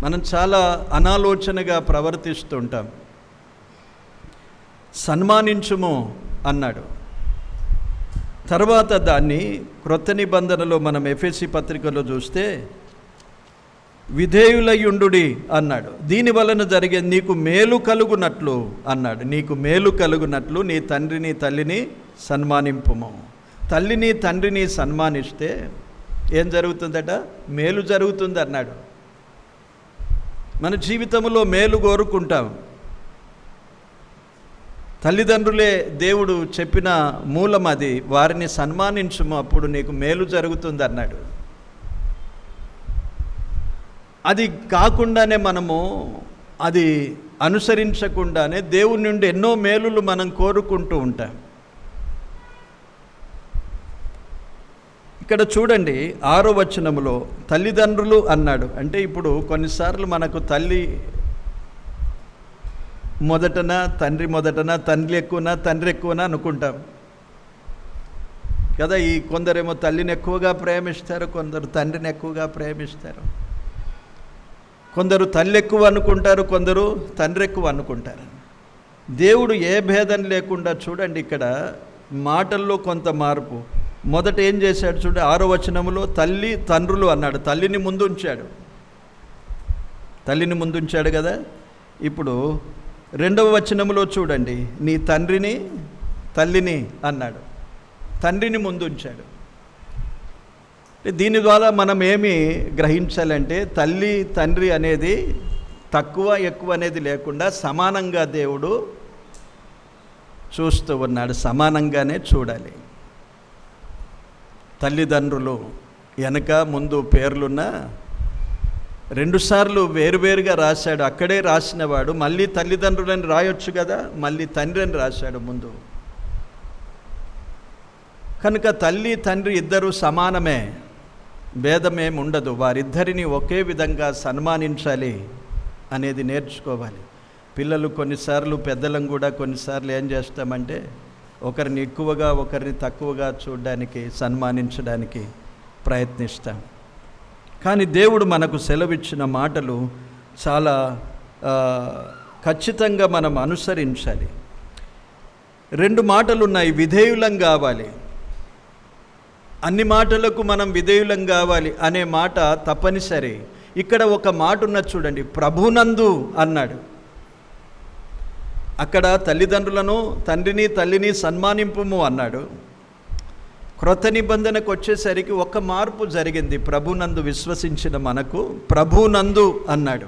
మనం చాలా అనాలోచనగా ప్రవర్తిస్తుంటాం. సన్మానించుము అన్నాడు. తర్వాత దాన్ని క్రొత్త నిబంధనలో మనం ఎఫెసీ పత్రికలో చూస్తే విధేయులయుండుడి అన్నాడు. దీని వలన జరిగే నీకు మేలు కలుగునట్లు అన్నాడు. నీకు మేలు కలుగునట్లు నీ తండ్రిని తల్లిని సన్మానింపుము. తల్లిని తండ్రిని సన్మానిస్తే ఏం జరుగుతుందట? మేలు జరుగుతుంది అన్నాడు. మన జీవితంలో మేలు కోరుకుంటాం. తల్లిదండ్రులే దేవుడు చెప్పిన మూలం అది. వారిని సన్మానించుము, అప్పుడు నీకు మేలు జరుగుతుంది అన్నాడు. అది కాకుండానే మనము అది అనుసరించకుండానే దేవుని నుండి ఎన్నో మేలులు మనం కోరుకుంటూ ఉంటాం. ఇక్కడ చూడండి 6వ వచనములో తల్లిదండ్రులు అన్నాడు. అంటే ఇప్పుడు కొన్నిసార్లు మనకు తల్లి మొదటన తండ్రి మొదటన, తండ్రి ఎక్కువనా తండ్రి ఎక్కువనా అనుకుంటాం కదా. ఈ కొందరేమో తల్లిని ఎక్కువగా ప్రేమిస్తారు, కొందరు తండ్రిని ఎక్కువగా ప్రేమిస్తారు. కొందరు తల్లి ఎక్కువ అనుకుంటారు, కొందరు తండ్రి ఎక్కువ అనుకుంటారు. దేవుడు ఏ భేదం లేకుండా చూడండి ఇక్కడ మాటల్లో కొంత మార్పు. మొదట ఏం చేశాడు చూడండి, 6వ వచనములో తల్లి తండ్రులు అన్నాడు. తల్లిని ముందుంచాడు కదా. ఇప్పుడు 2వ వచనములో చూడండి, నీ తండ్రిని తల్లిని అన్నాడు. తండ్రిని ముందుంచాడు. దీని ద్వారా మనం ఏమి గ్రహించాలంటే తల్లి తండ్రి అనేది తక్కువ ఎక్కువ అనేది లేకుండా సమానంగా దేవుడు చూస్తూ ఉన్నాడు. సమానంగానే చూడాలి. తల్లిదండ్రులు వెనక ముందు పేర్లున్న 2 సార్లు వేరువేరుగా రాశాడు. అక్కడే రాసినవాడు మళ్ళీ తల్లిదండ్రులని రాయొచ్చు కదా, మళ్ళీ తండ్రి అని రాశాడు ముందు. కనుక తల్లి తండ్రి ఇద్దరు సమానమే, భేదమేమి ఉండదు. వారిద్దరిని ఒకే విధంగా సన్మానించాలి అనేది నేర్చుకోవాలి. పిల్లలు కొన్నిసార్లు, పెద్దలం కూడా కొన్నిసార్లు ఏం చేస్తామంటే ఒకరిని ఎక్కువగా ఒకరిని తక్కువగా చూడడానికి, సన్మానించడానికి ప్రయత్నిస్తాం. కానీ దేవుడు మనకు సెలవిచ్చిన మాటలు చాలా ఖచ్చితంగా మనం అనుసరించాలి. 2 మాటలు ఉన్నాయి, విధేయులం కావాలి. అన్ని మాటలకు మనం విధేయులం కావాలి అనే మాట తప్పనిసరి. ఇక్కడ ఒక మాట ఉన్నది చూడండి, ప్రభునందు అన్నాడు. అక్కడ తల్లిదండ్రులను తండ్రిని తల్లిని సన్మానింపుము అన్నాడు. క్రొత్త నిబంధనకు వచ్చేసరికి ఒక మార్పు జరిగింది. ప్రభునందు విశ్వసించిన మనకు ప్రభునందు అన్నాడు.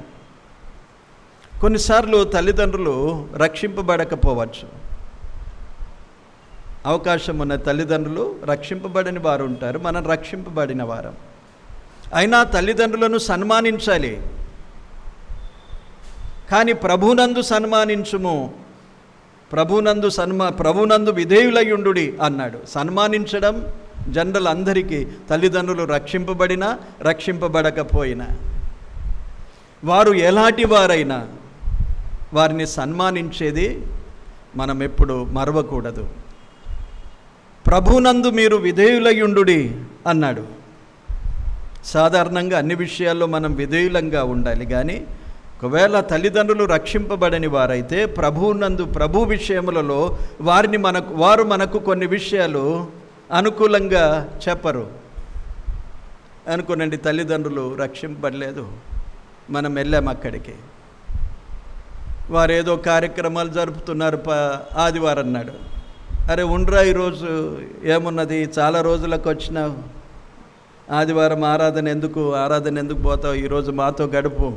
కొన్నిసార్లు తల్లిదండ్రులు రక్షింపబడకపోవచ్చు. అవకాశం ఉన్న తల్లిదండ్రులు రక్షింపబడని వారు ఉంటారు, మనం రక్షింపబడిన వారం. అయినా తల్లిదండ్రులను సన్మానించాలి. కానీ ప్రభునందు సన్మానించుము, ప్రభునందు విధేయులయుండుడి అన్నాడు. సన్మానించడం జనరల్ అందరికీ, తల్లిదండ్రులు రక్షింపబడినా రక్షింపబడకపోయినా, వారు ఎలాంటి వారైనా వారిని సన్మానించేది మనం ఎప్పుడు మరవకూడదు. ప్రభునందు మీరు విధేయులయుండుడి అన్నాడు. సాధారణంగా అన్ని విషయాల్లో మనం విధేయులంగా ఉండాలి. కానీ ఒకవేళ తల్లిదండ్రులు రక్షింపబడని వారైతే ప్రభువునందు, ప్రభు విషయములలో వారు మనకు కొన్ని విషయాలు అనుకూలంగా చెప్పరు. అనుకోనండి, తల్లిదండ్రులు రక్షింపబడలేదు, మనం వెళ్ళాం అక్కడికి. వారు ఏదో కార్యక్రమాలు జరుపుతున్నారు ఆదివారం నాడు. అరే ఉండ్రా, ఈరోజు ఏమున్నది, చాలా రోజులకు వచ్చినావు, ఆదివారం ఆరాధన ఎందుకు పోతావు, ఈరోజు మాతో గడుపు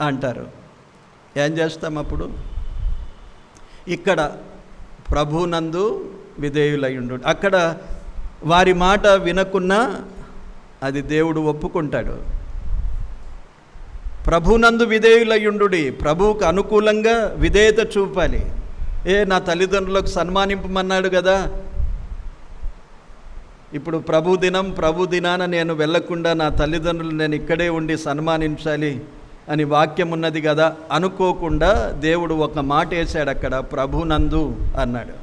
అంటారు. ఏం చేస్తాం అప్పుడు? ఇక్కడ ప్రభునందు విధేయులయ్యుండు. అక్కడ వారి మాట వినకున్నా అది దేవుడు ఒప్పుకుంటాడు. ప్రభునందు విధేయులయ్యుండు, ప్రభువుకు అనుకూలంగా విధేయత చూపాలి. నా తల్లిదండ్రులకు సన్మానింపమన్నాడు కదా, ఇప్పుడు ప్రభు దినాన నేను వెళ్ళకుండా నా తల్లిదండ్రులు నేను ఇక్కడే ఉండి సన్మానించాలి అని వాక్యం ఉన్నది కదా అనుకోకుండా దేవుడు ఒక మాట వేశాడు అక్కడ, ప్రభునందు అన్నాడు.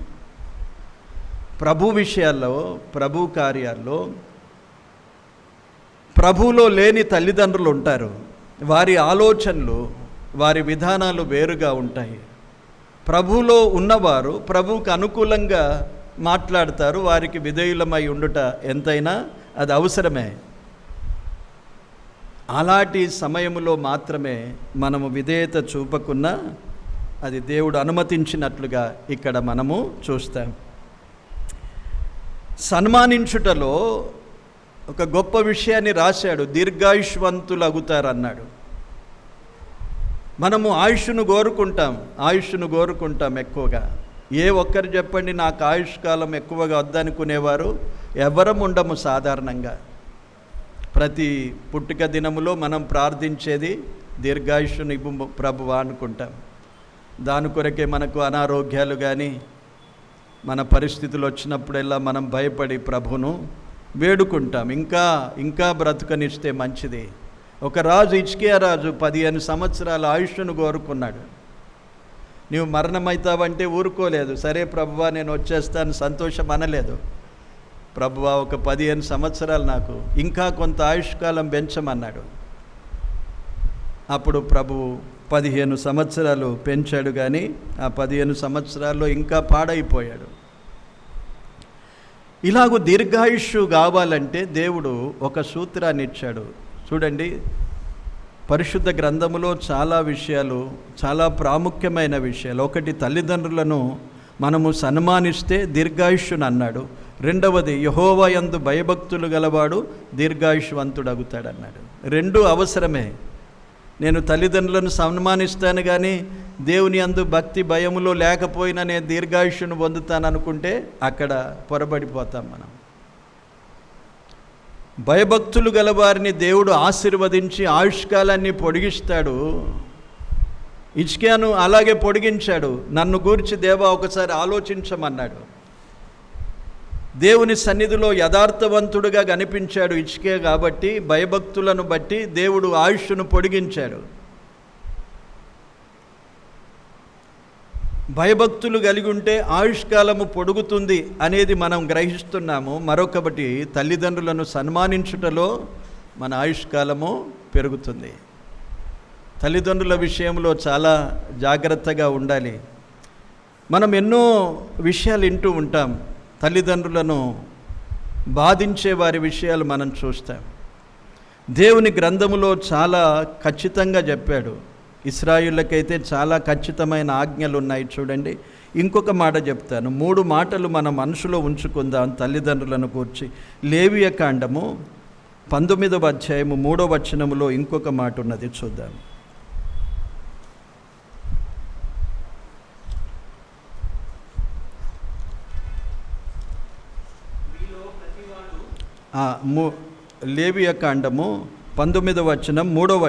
ప్రభు విషయాల్లో, ప్రభు కార్యాల్లో ప్రభువులో లేని తల్లిదండ్రులు ఉంటారు. వారి ఆలోచనలు, వారి విధానాలు వేరుగా ఉంటాయి. ప్రభువులో ఉన్నవారు ప్రభువుకు అనుకూలంగా మాట్లాడతారు. వారికి విధేయులమై ఉండుట ఎంతైనా అది అవసరమే. అలాంటి సమయంలో మాత్రమే మనము విధేయత చూపకున్నా అది దేవుడు అనుమతించినట్లుగా ఇక్కడ మనము చూస్తాం. సన్మానించుటలో ఒక గొప్ప విషయాన్ని రాశాడు, దీర్ఘాయుష్వంతులగుతారన్నాడు. మనము ఆయుష్ను కోరుకుంటాం ఎక్కువగా. ఏ ఒక్కరు చెప్పండి నాకు ఆయుష్కాలం ఎక్కువగా వద్దనుకునేవారు ఎవరం ఉండము. సాధారణంగా ప్రతి పుట్టుక దినములో మనం ప్రార్థించేది దీర్ఘాయుష్ను ఇవ్వు ప్రభువా అనుకుంటాం. దాని కొరకే మనకు అనారోగ్యాలు కానీ మన పరిస్థితులు వచ్చినప్పుడల్లా మనం భయపడి ప్రభును వేడుకుంటాం, ఇంకా బ్రతుకనిస్తే మంచిది. ఒక రాజు, హిజ్కియా రాజు 15 సంవత్సరాల ఆయుష్ను కోరుకున్నాడు. నీవు మరణమవుతావంటే ఊరుకోలేదు. సరే ప్రభువా నేను వచ్చేస్తాను సంతోషం అనలేదు. ప్రభువా ఒక 15 సంవత్సరాలు నాకు ఇంకా కొంత ఆయుష్కాలం పెంచమన్నాడు. అప్పుడు ప్రభువు 15 సంవత్సరాలు పెంచాడు. కానీ ఆ 15 సంవత్సరాల్లో ఇంకా పాడైపోయాడు. ఇలాగూ దీర్ఘాయుష్షు కావాలంటే దేవుడు ఒక సూత్రాన్ని ఇచ్చాడు. చూడండి, పరిశుద్ధ గ్రంథములో చాలా విషయాలు, చాలా ప్రాముఖ్యమైన విషయాలు. ఒకటి, తల్లిదండ్రులను మనము సన్మానిస్తే దీర్ఘాయుష్యుని అన్నాడు. రెండవది, యెహోవా యందు భయభక్తులు గలవాడు దీర్ఘాయుష్వంతుడగుతాడన్నాడు. రెండూ అవసరమే. నేను తల్లిదండ్రులను సన్మానిస్తాను కానీ దేవుని యందు భక్తి భయములో లేకపోయినా నేను దీర్ఘాయుష్యును పొందుతాను అనుకుంటే అక్కడ పొరబడిపోతాం మనం. భయభక్తులు గలవారిని దేవుడు ఆశీర్వదించి ఆయుష్కాలాన్ని పొడిగిస్తాడు. హిజ్కియాను అలాగే పొడిగించాడు. నన్ను గూర్చి దేవా ఒకసారి ఆలోచించమన్నాడు. దేవుని సన్నిధిలో యథార్థవంతుడుగా కనిపించాడు హిజ్కియా. కాబట్టి భయభక్తులను బట్టి దేవుడు ఆయుష్ను పొడిగించాడు. భయభక్తులు కలిగి ఉంటే ఆయుష్కాలము పొడుగుతుంది అనేది మనం గ్రహిస్తున్నాము. మరొకటి, తల్లిదండ్రులను సన్మానించుటలో మన ఆయుష్కాలము పెరుగుతుంది. తల్లిదండ్రుల విషయంలో చాలా జాగ్రత్తగా ఉండాలి. మనం ఎన్నో విషయాలు వింటూ ఉంటాం. తల్లిదండ్రులను బాధించే వారి విషయాలు మనం చూస్తాం. దేవుని గ్రంథములో చాలా ఖచ్చితంగా చెప్పాడు. ఇశ్రాయేలులకైతే చాలా ఖచ్చితమైన ఆజ్ఞలు ఉన్నాయి. చూడండి, ఇంకొక మాట చెప్తాను. 3 మాటలు మన మనసులో ఉంచుకుందాం తల్లిదండ్రులను కూర్చి. లేవియ కాండము 19వ అధ్యాయము 3వ వచనములో ఇంకొక మాట ఉన్నది, చూద్దాం. లేవియ కాండము 19వ వచనం 3వ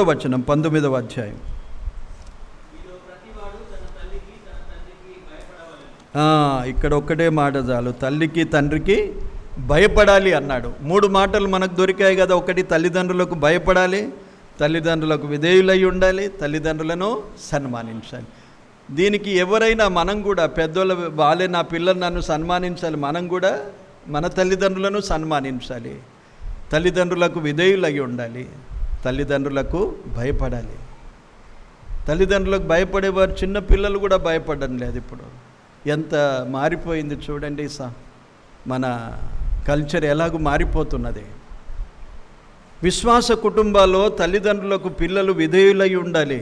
వచనం 19వ అధ్యాయం. ఇక్కడ ఒక్కటే మాట చాలు, తల్లికి తండ్రికి భయపడాలి అన్నాడు. 3 మాటలు మనకు దొరికాయి కదా. ఒకటి, తల్లిదండ్రులకు భయపడాలి, తల్లిదండ్రులకు విధేయులై ఉండాలి, తల్లిదండ్రులను సన్మానించాలి. దీనికి ఎవరైనా, మనం కూడా పెద్దోళ్ళ వాళ్ళే నా పిల్లలు నన్ను సన్మానించాలి, మనం కూడా మన తల్లిదండ్రులను సన్మానించాలి. తల్లిదండ్రులకు విధేయులై ఉండాలి, తల్లిదండ్రులకు భయపడాలి. తల్లిదండ్రులకు భయపడేవారు చిన్న పిల్లలు కూడా భయపడడం లేదు. ఇప్పుడు ఎంత మారిపోయింది చూడండి. మన కల్చర్ ఎలాగూ మారిపోతున్నది. విశ్వాస కుటుంబాల్లో తల్లిదండ్రులకు పిల్లలు విధేయులై ఉండాలి.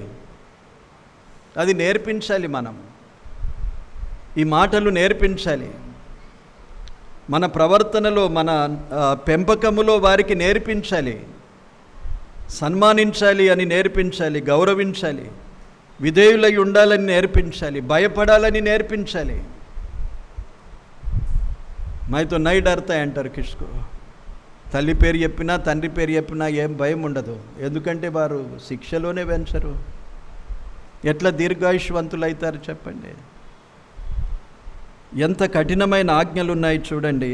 అది నేర్పించాలి. మనం ఈ మాటలు నేర్పించాలి. మన ప్రవర్తనలో, మన పెంపకములో వారికి నేర్పించాలి. సన్మానించాలి అని నేర్పించాలి, గౌరవించాలి, విధేయులై ఉండాలని నేర్పించాలి, భయపడాలని నేర్పించాలి. మైతో నై డర్తాయి అంటారు కిష్కు. తల్లి పేరు చెప్పినా తండ్రి పేరు చెప్పినా ఏం భయం ఉండదు. ఎందుకంటే వారు శిక్షలోనే పెంచరు. ఎట్లా దీర్ఘాయుష్వంతులు అవుతారు చెప్పండి. ఎంత కఠినమైన ఆజ్ఞలు ఉన్నాయి చూడండి.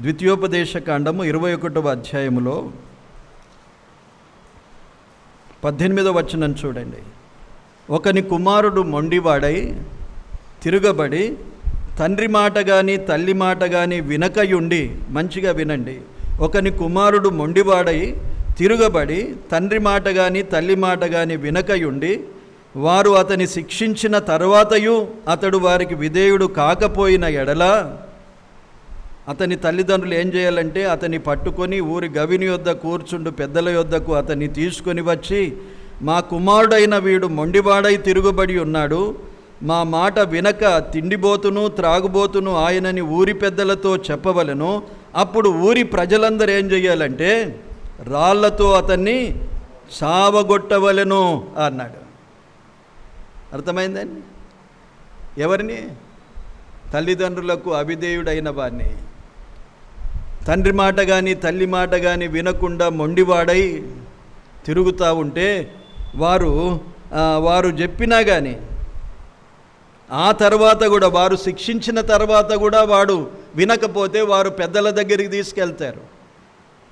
ద్వితీయోపదేశకాండము 21వ అధ్యాయములో 18వ వచనం చూడండి. ఒకని కుమారుడు మొండివాడై తిరుగబడి తండ్రి మాట కానీ తల్లి మాట కానీ వినకయుండి, మంచిగా వినండి, ఒకని కుమారుడు మొండివాడై తిరుగబడి తండ్రి మాట కానీ తల్లి మాట కానీ వినకయుండి వారు అతని శిక్షించిన తరువాతయు అతడు వారికి విధేయుడు కాకపోయిన ఎడల అతని తల్లిదండ్రులు ఏం చేయాలంటే అతని పట్టుకొని ఊరి గవిని యొద్ద కూర్చుండు పెద్దల యొద్దకు అతన్ని తీసుకొని వచ్చి, మా కుమారుడైన వీడు మొండివాడై తిరుగుబడి ఉన్నాడు, మా మాట వినక తిండిబోతును త్రాగుబోతును ఆయనని ఊరి పెద్దలతో చెప్పవలెను. అప్పుడు ఊరి ప్రజలందరూ ఏం చేయాలంటే రాళ్లతో అతన్ని చావగొట్టవలెను అన్నాడు. అర్థమైందండి? ఎవరిని? తల్లిదండ్రులకు అవిధేయుడైన వారిని. తండ్రి మాట కానీ తల్లి మాట కానీ వినకుండా మొండివాడై తిరుగుతూ ఉంటే వారు చెప్పినా కానీ ఆ తర్వాత కూడా వారు శిక్షించిన తర్వాత కూడా వాడు వినకపోతే వారు పెద్దల దగ్గరికి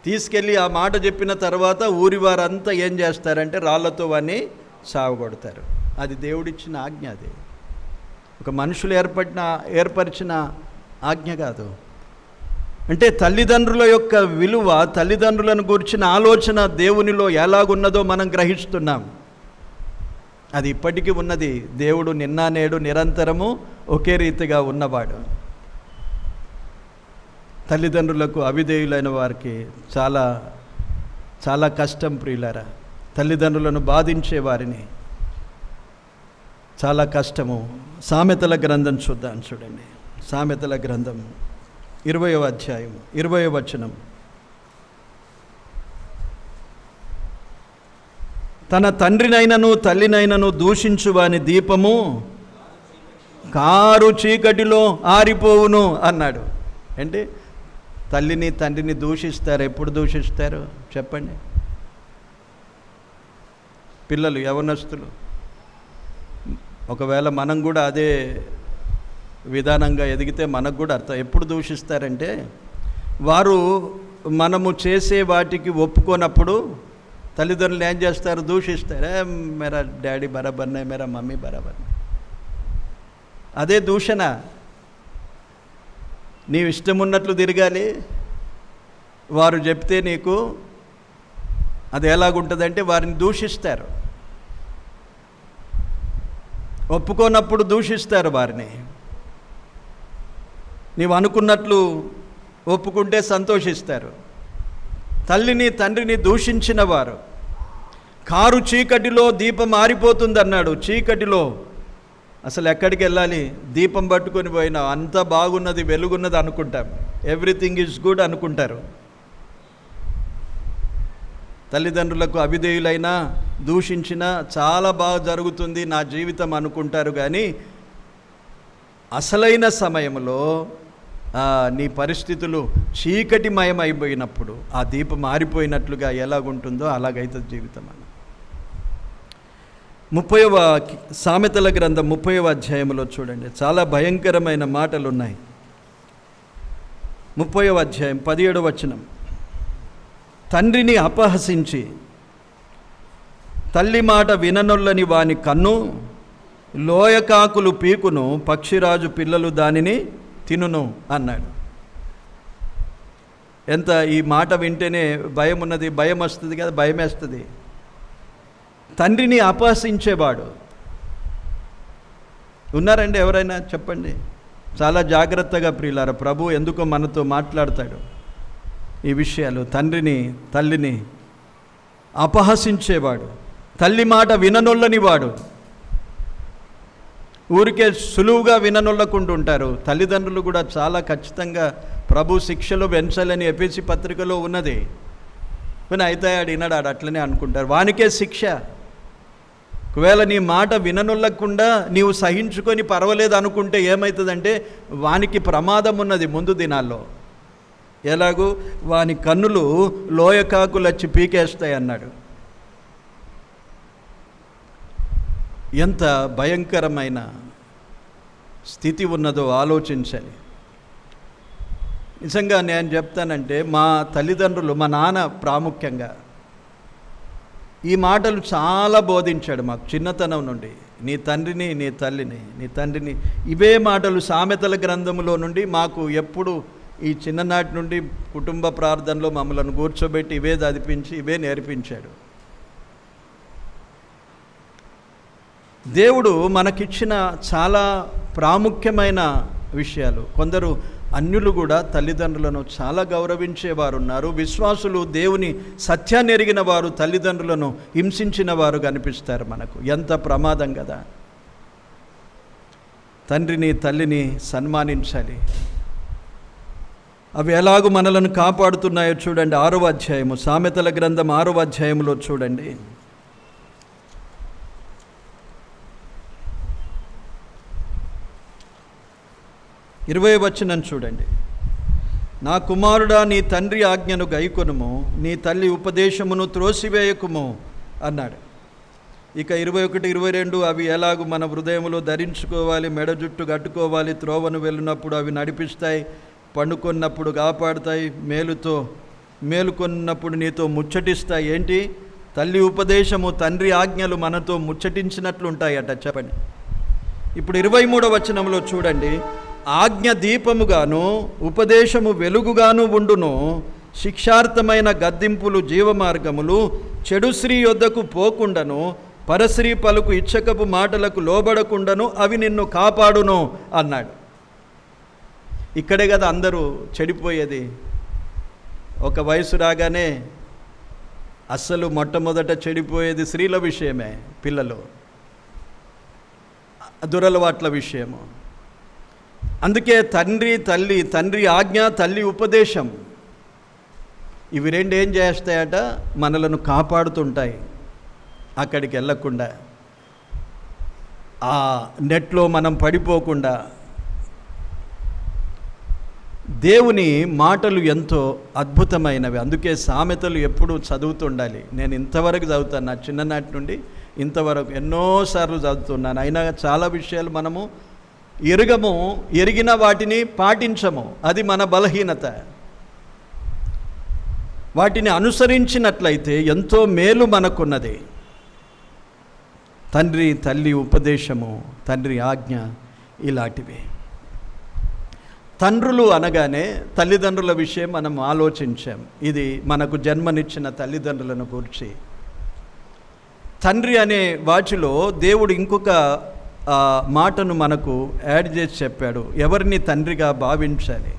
తీసుకెళ్ళి ఆ మాట చెప్పిన తర్వాత ఊరి వారంతా ఏం చేస్తారంటే రాళ్లతో వాడిని సావగొడతారు. అది దేవుడిచ్చిన ఆజ్ఞ. అది ఒక మనుషులు ఏర్పరిచిన ఆజ్ఞ కాదు. అంటే తల్లిదండ్రుల యొక్క విలువ, తల్లిదండ్రులను గురించిన ఆలోచన దేవునిలో ఎలాగున్నదో మనం గ్రహిస్తున్నాం. అది ఇప్పటికీ ఉన్నది. దేవుడు నిన్న నేడు నిరంతరము ఒకే రీతిగా ఉన్నవాడు. తల్లిదండ్రులకు అవిధేయులైన వారికి చాలా చాలా కష్టం ప్రియులారా. తల్లిదండ్రులను బాధించే వారిని చాలా కష్టము. సామెతల గ్రంథం చూడండి. సామెతల గ్రంథం 20వ అధ్యాయం 20వ వచనం. తన తండ్రినైనను తల్లినైనను దూషించు వాని దీపము కారు చీకటిలో ఆరిపోవును అన్నాడు. అంటే తల్లిని తండ్రిని దూషిస్తారు. ఎప్పుడు దూషిస్తారు చెప్పండి? పిల్లలు, యవనస్తులు. ఒకవేళ మనం కూడా అదే విధానంగా ఎదిగితే మనకు కూడా అర్థం. ఎప్పుడు దూషిస్తారంటే వారు మనము చేసే వాటికి ఒప్పుకోనప్పుడు తల్లిదండ్రులు ఏం చేస్తారు? దూషిస్తారు. మేరా డాడీ బరాబర్ నే, మేరా మమ్మీ బరాబర్. అదే దూషణ. నీవు ఇష్టం ఉన్నట్లు తిరగాలి, వారు చెప్తే నీకు అది ఎలాగుంటుందంటే వారిని దూషిస్తారు. ఒప్పుకోనప్పుడు దూషిస్తారు వారిని. నీవు అనుకున్నట్లు ఒప్పుకుంటే సంతోషిస్తారు. తల్లిని తండ్రిని దూషించిన వారు కారు చీకటిలో దీపం ఆరిపోతుంది అన్నాడు. చీకటిలో అసలు ఎక్కడికి వెళ్ళాలి? దీపం పట్టుకొని పోయినా అంతా బాగున్నది, వెలుగున్నది అనుకుంటాం. ఎవ్రీథింగ్ ఈజ్ గుడ్ అనుకుంటారు. తల్లిదండ్రులకు అవిధేయులైనా దూషించినా చాలా బాగా జరుగుతుంది నా జీవితం అనుకుంటారు. కానీ అసలైన సమయంలో నీ పరిస్థితులు చీకటిమయం అయిపోయినప్పుడు ఆ దీపం మారిపోయినట్లుగా ఎలాగుంటుందో అలాగైతుంది జీవితం అని. 30వ సామెతల గ్రంథం 30వ అధ్యాయంలో చూడండి, చాలా భయంకరమైన మాటలు ఉన్నాయి. 30వ అధ్యాయం 17వ వచనం. తండ్రిని అపహసించి తల్లి మాట విననొల్లని వాని కన్ను లోయకాకులు పీకును, పక్షిరాజు పిల్లలు దానిని తినును అన్నాడు. ఎంత ఈ మాట వింటేనే భయం ఉన్నది, భయం వస్తుంది కదా, భయం వేస్తుంది. తండ్రిని అపహసించేవాడు ఉన్నారండి ఎవరైనా చెప్పండి? చాలా జాగ్రత్తగా ప్రియులారా, ప్రభు ఎందుకో మనతో మాట్లాడతాడు ఈ విషయాలు. తండ్రిని తల్లిని అపహసించేవాడు, తల్లి మాట విననొల్లని వాడు, ఊరికే సులువుగా విననొల్లకుండా ఉంటారు. తల్లిదండ్రులు కూడా చాలా ఖచ్చితంగా ప్రభు శిక్షలో పెంచాలని ఎపిసి పత్రికలో ఉన్నది. కానీ అయితే ఆడినాడు, అట్లనే అనుకుంటారు, వానికే శిక్ష. ఒకవేళ నీ మాట విననొల్లకుండా నీవు సహించుకొని పర్వాలేదు అనుకుంటే ఏమవుతుందంటే వానికి ప్రమాదం ఉన్నది ముందు దినాల్లో. ఎలాగూ వాని కన్నులు లోయకాకులచ్చి పీకేస్తాయి అన్నాడు. ఎంత భయంకరమైన స్థితి ఉన్నదో ఆలోచించాలి. నిజంగా నేను చెప్తానంటే మా తల్లిదండ్రులు, మా నాన్న ప్రాముఖ్యంగా ఈ మాటలు చాలా బోధించాడు మాకు చిన్నతనం నుండి. నీ తండ్రిని నీ తల్లిని, నీ తండ్రిని, ఇవే మాటలు సామెతల గ్రంథంలో నుండి మాకు ఎప్పుడు ఈ చిన్ననాటి నుండి కుటుంబ ప్రార్థనలో మమ్మల్ని కూర్చోబెట్టి ఇవే చదివించి ఇవే నేర్పించాడు. దేవుడు మనకిచ్చిన చాలా ప్రాముఖ్యమైన విషయాలు. కొందరు అన్యులు కూడా తల్లిదండ్రులను చాలా గౌరవించేవారు ఉన్నారు. విశ్వాసులు, దేవుని సత్యాన్ని ఎరిగిన వారు తల్లిదండ్రులను హింసించిన వారు కనిపిస్తారు మనకు. ఎంత ప్రమాదం కదా. తండ్రిని తల్లిని సన్మానించాలి. అవి ఎలాగూ మనలను కాపాడుతున్నాయో చూడండి. 6వ అధ్యాయము, సామెతల గ్రంథం 6వ అధ్యాయంలో చూడండి. 20వ వచనం చూడండి. నా కుమారుడా, నీ తండ్రి ఆజ్ఞను గైకొనుము, నీ తల్లి ఉపదేశమును త్రోసివేయకుము అన్నాడు. ఇక 21, 22 అవి ఎలాగూ మన హృదయంలో ధరించుకోవాలి, మెడ జుట్టు కట్టుకోవాలి, త్రోవను వెళ్ళినప్పుడు అవి నడిపిస్తాయి, పండుకొన్నప్పుడు కాపాడుతాయి, మేలుకొన్నప్పుడు నీతో ముచ్చటిస్తాయి. ఏంటి? తల్లి ఉపదేశము, తండ్రి ఆజ్ఞలు మనతో ముచ్చటించినట్లుంటాయట. చెప్పండి. ఇప్పుడు 23వ వచనంలో చూడండి. ఆజ్ఞ దీపముగాను ఉపదేశము వెలుగుగాను ఉండును, శిక్షార్థమైన గద్దింపులు జీవమార్గములు, చెడు స్త్రీ యొద్దకు పోకుండాను, పరస్త్రీ పలుకు ఇచ్చకపు మాటలకు లోబడకుండాను అవి నిన్ను కాపాడును అన్నాడు. ఇక్కడే కదా అందరూ చెడిపోయేది. ఒక వయసు రాగానే అస్సలు మొట్టమొదట చెడిపోయేది స్త్రీల విషయమే, పిల్లలు, దురలవాట్ల విషయము. అందుకే తండ్రి ఆజ్ఞ, తల్లి ఉపదేశం, ఇవి రెండు ఏం చేస్తాయట? మనలను కాపాడుతుంటాయి. అక్కడికి వెళ్ళకుండా, ఆ నెట్లో మనం పడిపోకుండా. దేవుని మాటలు ఎంతో అద్భుతమైనవి. అందుకే సామెతలు ఎప్పుడూ చదువుతుండాలి. నేను ఇంతవరకు చదువుతాను, నా చిన్ననాటి నుండి ఇంతవరకు ఎన్నోసార్లు చదువుతున్నాను. అయినా చాలా విషయాలు మనము ఎరిగిన వాటిని పాటించము. అది మన బలహీనత. వాటిని అనుసరించినట్లయితే ఎంతో మేలు మనకున్నది. తండ్రి తల్లి ఉపదేశము, తండ్రి ఆజ్ఞ, ఇలాంటివి. తండ్రులు అనగానే తల్లిదండ్రుల విషయం మనం ఆలోచించాం. ఇది మనకు జన్మనిచ్చిన తల్లిదండ్రులను గురించి. తండ్రి అనే వాటిలో దేవుడు ఇంకొక మాటను మనకు యాడ్ చేసి చెప్పాడు. ఎవరిని తండ్రిగా భావించాలి.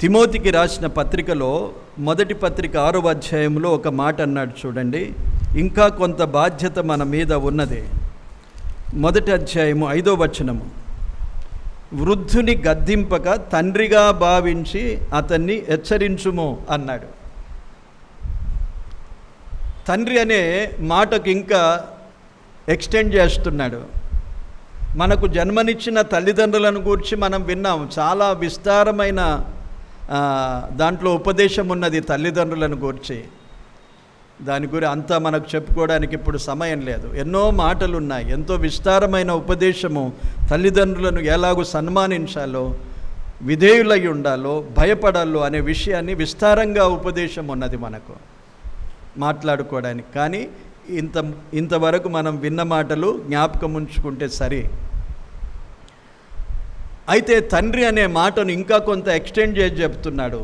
తిమోతికి రాసిన పత్రికలో, మొదటి పత్రిక 6వ అధ్యాయంలో ఒక మాట అన్నాడు చూడండి. ఇంకా కొంత బాధ్యత మన మీద ఉన్నది. మొదటి అధ్యాయము 5వ వచనము. వృద్ధుని గద్దింపక తండ్రిగా భావించి అతన్ని హెచ్చరించుము అన్నాడు. తండ్రి అనే మాటకు ఇంకా ఎక్స్టెండ్ చేస్తున్నాడు. మనకు జన్మనిచ్చిన తల్లిదండ్రులను గురించి మనం విన్నాం. చాలా విస్తారమైన దాంట్లో ఉపదేశం ఉన్నది తల్లిదండ్రులను గురించి. దాని గురించి అంతా మనకు చెప్పుకోవడానికి ఇప్పుడు సమయం లేదు. ఎన్నో మాటలు ఉన్నాయి, ఎంతో విస్తారమైన ఉపదేశము. తల్లిదండ్రులను ఎలాగూ సన్మానించాలో, విధేయులై ఉండాలో, భయపడాలో అనే విషయాన్ని విస్తారంగా ఉపదేశం ఉన్నది మనకు మాట్లాడుకోవడానికి. కానీ ఇంతవరకు మనం విన్న మాటలు జ్ఞాపకం ఉంచుకుంటే సరే. అయితే తండ్రి అనే మాటను ఇంకా కొంత ఎక్స్టెండ్ చేసి చెప్తున్నాడు.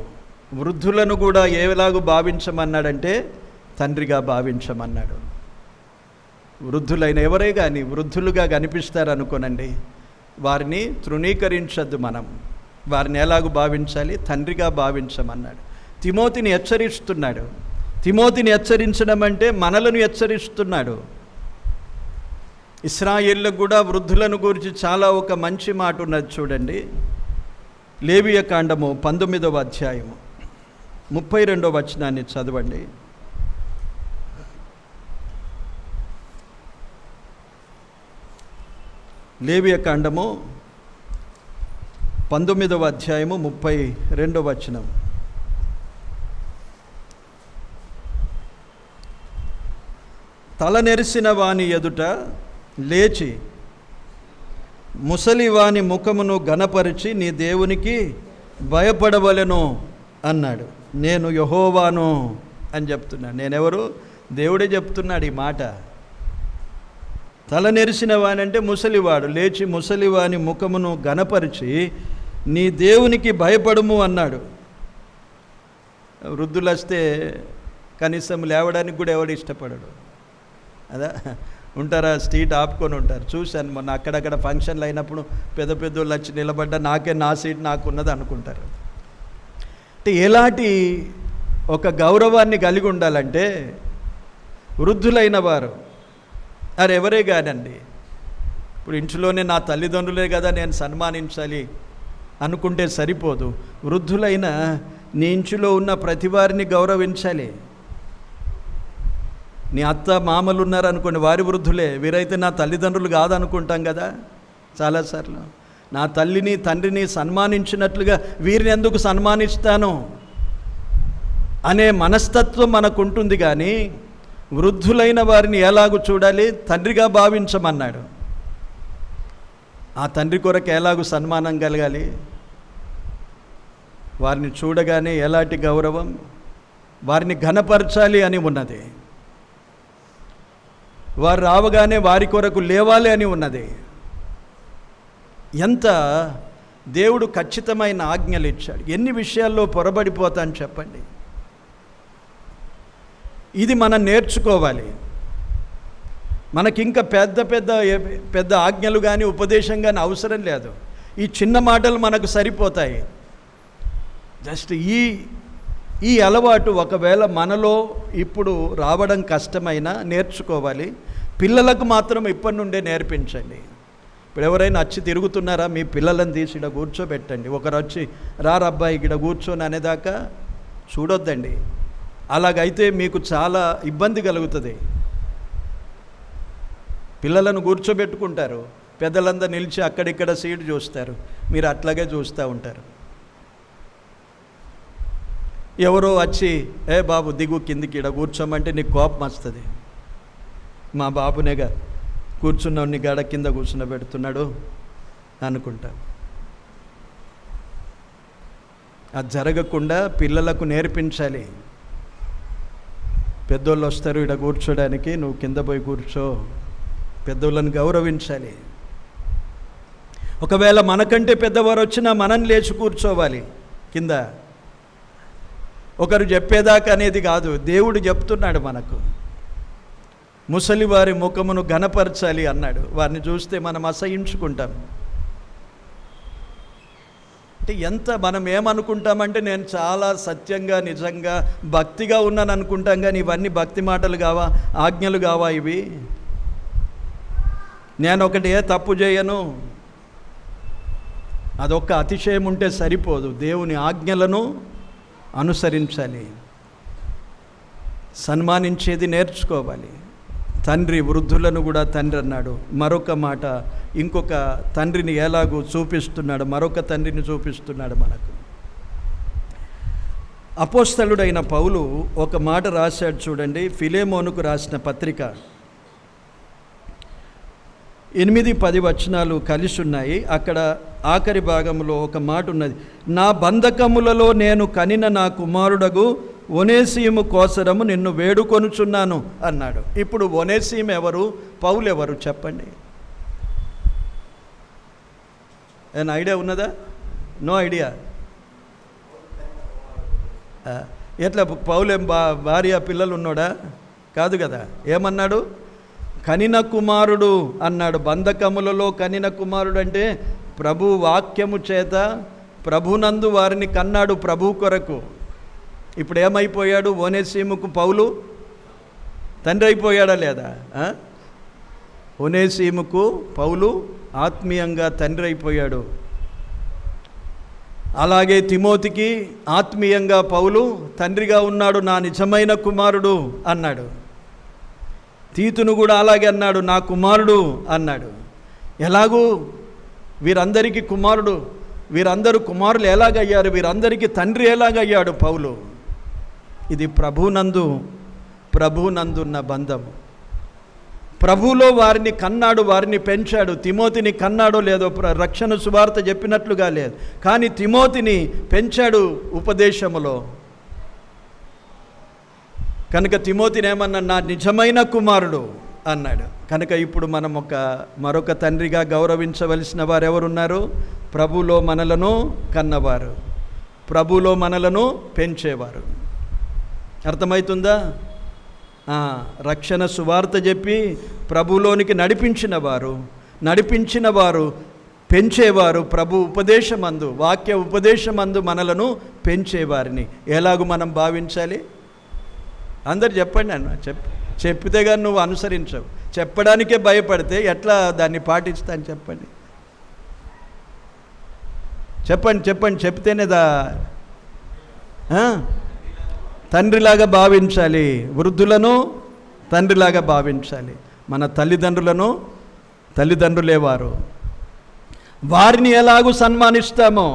వృద్ధులను కూడా ఏలాగూ భావించమన్నాడంటే తండ్రిగా భావించమన్నాడు. వృద్ధులైన ఎవరే కానీ వృద్ధులుగా కనిపిస్తారనుకోనండి, వారిని తృణీకరించద్దు. మనం వారిని ఎలాగూ భావించాలి? తండ్రిగా భావించమన్నాడు. తిమోతిని హెచ్చరిస్తున్నాడు. తిమోతిని హెచ్చరించడం అంటే మనలను హెచ్చరిస్తున్నాడు. ఇశ్రాయేళ్ళకు కూడా వృద్ధులను గురించి చాలా ఒక మంచి మాట ఉన్నది చూడండి. లేవియ కాండము 19వ అధ్యాయము 32వ వచనాన్ని చదవండి. లేవియ కాండము 19వ అధ్యాయము 32వ వచనం. తల నెరిసిన వాని ఎదుట లేచి ముసలివాని ముఖమును ఘనపరిచి నీ దేవునికి భయపడవలెను అన్నాడు. నేను యెహోవాను అని చెప్తున్నాడు. నేనెవరు? దేవుడే చెప్తున్నాడు ఈ మాట. తల నెరిసిన వాని అంటే ముసలివాడు. లేచి ముసలివాని ముఖమును ఘనపరిచి నీ దేవునికి భయపడము అన్నాడు. వృద్ధులు వస్తే కనీసం లేవడానికి కూడా ఎవడు ఇష్టపడడు. అదా ఉంటారా? స్ట్రీట్ ఆపుకొని ఉంటారు. చూశాను మొన్న అక్కడక్కడ ఫంక్షన్లు అయినప్పుడు పెద్ద పెద్దోళ్ళు వచ్చి నిలబడ్డా నా సీట్ నాకున్నది అనుకుంటారు. అంటే ఎలాంటి ఒక గౌరవాన్ని కలిగి ఉండాలంటే వృద్ధులైన వారు ఎవరే కానండి. ఇప్పుడు ఇంట్లోనే నా తల్లిదండ్రులే కదా నేను సన్మానించాలి అనుకుంటే సరిపోదు. వృద్ధులైన నీ ఇంటిలో ఉన్న ప్రతి వారిని గౌరవించాలి. నీ అత్త మామలు ఉన్నారనుకోండి, వారి వృద్ధులే. వీరైతే నా తల్లిదండ్రులు కాదనుకుంటాం కదా చాలాసార్లు. నా తల్లిని తండ్రిని సన్మానించినట్లుగా వీరిని ఎందుకు సన్మానిస్తాను అనే మనస్తత్వం మనకుంటుంది. కానీ వృద్ధులైన వారిని ఎలాగూ చూడాలి? తండ్రిగా భావించమన్నాడు. ఆ తండ్రి కొరకు ఎలాగూ సన్మానం కలగాలి? వారిని చూడగానే ఎలాంటి గౌరవం, వారిని ఘనపరచాలి అని ఉన్నది. వారు రావగానే వారి కొరకు లేవాలి అని ఉన్నది. ఎంత దేవుడు ఖచ్చితమైన ఆజ్ఞలు ఇచ్చాడు. ఎన్ని విషయాల్లో పొరబడిపోతాను చెప్పండి. ఇది మనం నేర్చుకోవాలి. మనకింకా పెద్ద ఆజ్ఞలు కానీ ఉపదేశం కానీ అవసరం లేదు. ఈ చిన్న మాటలు మనకు సరిపోతాయి. జస్ట్ ఈ అలవాటు ఒకవేళ మనలో ఇప్పుడు రావడం కష్టమైనా నేర్చుకోవాలి. పిల్లలకు మాత్రం ఇప్పటి నుండే నేర్పించండి. ఇప్పుడు ఎవరైనా వచ్చి తిరుగుతున్నారా, మీ పిల్లలను తీసి ఇక్కడ కూర్చోబెట్టండి. ఒకరు వచ్చి రారబ్బాయి ఇక్కడ కూర్చొని అనేదాకా చూడొద్దండి. అలాగైతే మీకు చాలా ఇబ్బంది కలుగుతుంది. పిల్లలను కూర్చోబెట్టుకుంటారు, పెద్దలందరూ నిలిచి అక్కడిక్కడ సీటు చూస్తారు, మీరు అట్లాగే చూస్తూ ఉంటారు. ఎవరో వచ్చి బాబు దిగు కిందికి ఇక్కడ కూర్చోమంటే నీకు కోపం వస్తుంది. మా బాబునేగా కూర్చున్నవాడిని గడ కింద కూర్చున్నబెడుతున్నాడు అనుకుంటా. అది జరగకుండా పిల్లలకు నేర్పించాలి. పెద్దోళ్ళు వస్తారు ఇక్కడ కూర్చోడానికి, నువ్వు కింద పోయి కూర్చో. పెద్దోళ్ళని గౌరవించాలి. ఒకవేళ మనకంటే పెద్దవారు వచ్చినా మనం లేచి కూర్చోవాలి కింద. ఒకరు చెప్పేదాకా అనేది కాదు, దేవుడు చెప్తున్నాడు మనకు. ముసలి వారి ముఖమును ఘనపరచాలి అన్నాడు. వారిని చూస్తే మనం అసహించుకుంటాం. అంటే ఎంత మనం ఏమనుకుంటామంటే నేను చాలా సత్యంగా నిజంగా భక్తిగా ఉన్నాను అనుకుంటాం. కానీ ఇవన్నీ భక్తి మాటలు కావా, ఆజ్ఞలు కావా ఇవి? నేను ఒకటి తప్పు చేయను, అదొక్క అతిశయం ఉంటే సరిపోదు. దేవుని ఆజ్ఞలను అనుసరించాలి, సన్మానించేది నేర్చుకోవాలి. తండ్రి వృద్ధులను కూడా తండ్రి అన్నాడు. మరొక మాట, ఇంకొక తండ్రిని ఎలాగూ చూపిస్తున్నాడు, మరొక తండ్రిని చూపిస్తున్నాడు మనకు. అపోస్తలుడైన పౌలు ఒక మాట రాశాడు చూడండి. ఫిలెమోనుకు రాసిన పత్రిక 8-10 వచనాలు కలిసి ఉన్నాయి. అక్కడ ఆఖరి భాగంలో ఒక మాట ఉన్నది. నా బంధకములలో నేను కనిన నా కుమారుడగు ఒనేసీము కోసరము నిన్ను వేడుకొనుచున్నాను అన్నాడు. ఇప్పుడు ఒనేసీము ఎవరు, పౌలు ఎవరు చెప్పండి? ఏమైనా ఐడియా ఉన్నదా? No idea. ఎట్లా పౌలేం భార్య పిల్లలు ఉన్నాడా? కాదు కదా. ఏమన్నాడు? కనిన కుమారుడు అన్నాడు. బంధకములలో కనిన కుమారుడు అంటే ప్రభు వాక్యము చేత ప్రభునందు వారిని కన్నాడు ప్రభు కొరకు. ఇప్పుడు ఏమైపోయాడు? ఒనేసీముకు పౌలు తండ్రి అయిపోయాడా లేదా? ఒనేసీముకు పౌలు ఆత్మీయంగా తండ్రి అయిపోయాడు. అలాగే తిమోతికి ఆత్మీయంగా పౌలు తండ్రిగా ఉన్నాడు, నా నిజమైన కుమారుడు అన్నాడు. తీతును కూడా అలాగే అన్నాడు, నా కుమారుడు అన్నాడు. ఎలాగూ వీరందరికీ కుమారుడు, వీరందరూ కుమారులు ఎలాగయ్యారు, వీరందరికీ తండ్రి ఎలాగయ్యాడు పౌలు? ఇది ప్రభునందున్న బంధం. ప్రభువులో వారిని కన్నాడు, వారిని పెంచాడు. తిమోతిని కన్నాడో లేదో రక్షణ సువార్త చెప్పినట్లుగా లేదు, కానీ తిమోతిని పెంచాడు ఉపదేశములో. కనుక తిమోతిని ఏమన్నా, నా నిజమైన కుమారుడు అన్నాడు. కనుక ఇప్పుడు మనం మరొక తండ్రిగా గౌరవించవలసిన వారు ఎవరున్నారు? ప్రభువులో మనలను కన్నవారు, ప్రభువులో మనలను పెంచేవారు. అర్థమవుతుందా? రక్షణ సువార్త చెప్పి ప్రభువులోనికి నడిపించిన వారు పెంచేవారు. ప్రభు ఉపదేశమందు, వాక్య ఉపదేశమందు మనలను పెంచేవారిని ఎలాగూ మనం భావించాలి? అందరు చెప్పండి అన్న. చెప్పితే కానీ నువ్వు అనుసరించవు. చెప్పడానికే భయపడితే ఎట్లా దాన్ని పాటిస్తాను? చెప్పండి చెప్తేనేదా? తండ్రిలాగా భావించాలి, వృద్ధులను తండ్రిలాగా భావించాలి. మన తల్లిదండ్రులేవారు, వారిని ఎలాగూ సన్మానిస్తామో,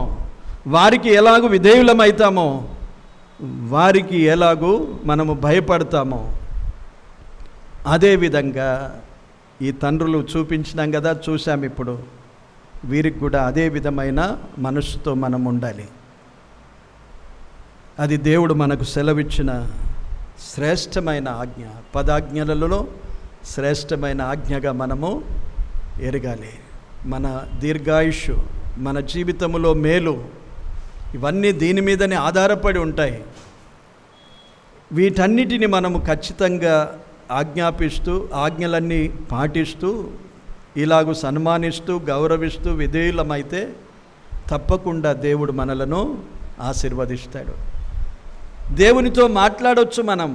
వారికి ఎలాగూ విధేయులమవుతామో, వారికి ఎలాగూ మనము భయపడతామో, అదేవిధంగా ఈ తండ్రులు చూపించినాం కదా, చూసాం. ఇప్పుడు వీరికి కూడా అదే విధమైన మనస్సుతో మనం ఉండాలి. అది దేవుడు మనకు సెలవిచ్చిన శ్రేష్టమైన ఆజ్ఞ. 10 ఆజ్ఞలలో శ్రేష్టమైన ఆజ్ఞగా మనము ఎరగాలి. మన దీర్ఘాయుష్షు, మన జీవితంలో మేలు, ఇవన్నీ దీని మీదనే ఆధారపడి ఉంటాయి. వీటన్నిటిని మనము ఖచ్చితంగా ఆజ్ఞాపిస్తూ, ఆజ్ఞలన్నీ పాటిస్తూ, ఇలాగూ సన్మానిస్తూ, గౌరవిస్తూ విధేయులమైతే తప్పకుండా దేవుడు మనలను ఆశీర్వదిస్తాడు. దేవునితో మాట్లాడవచ్చు మనం.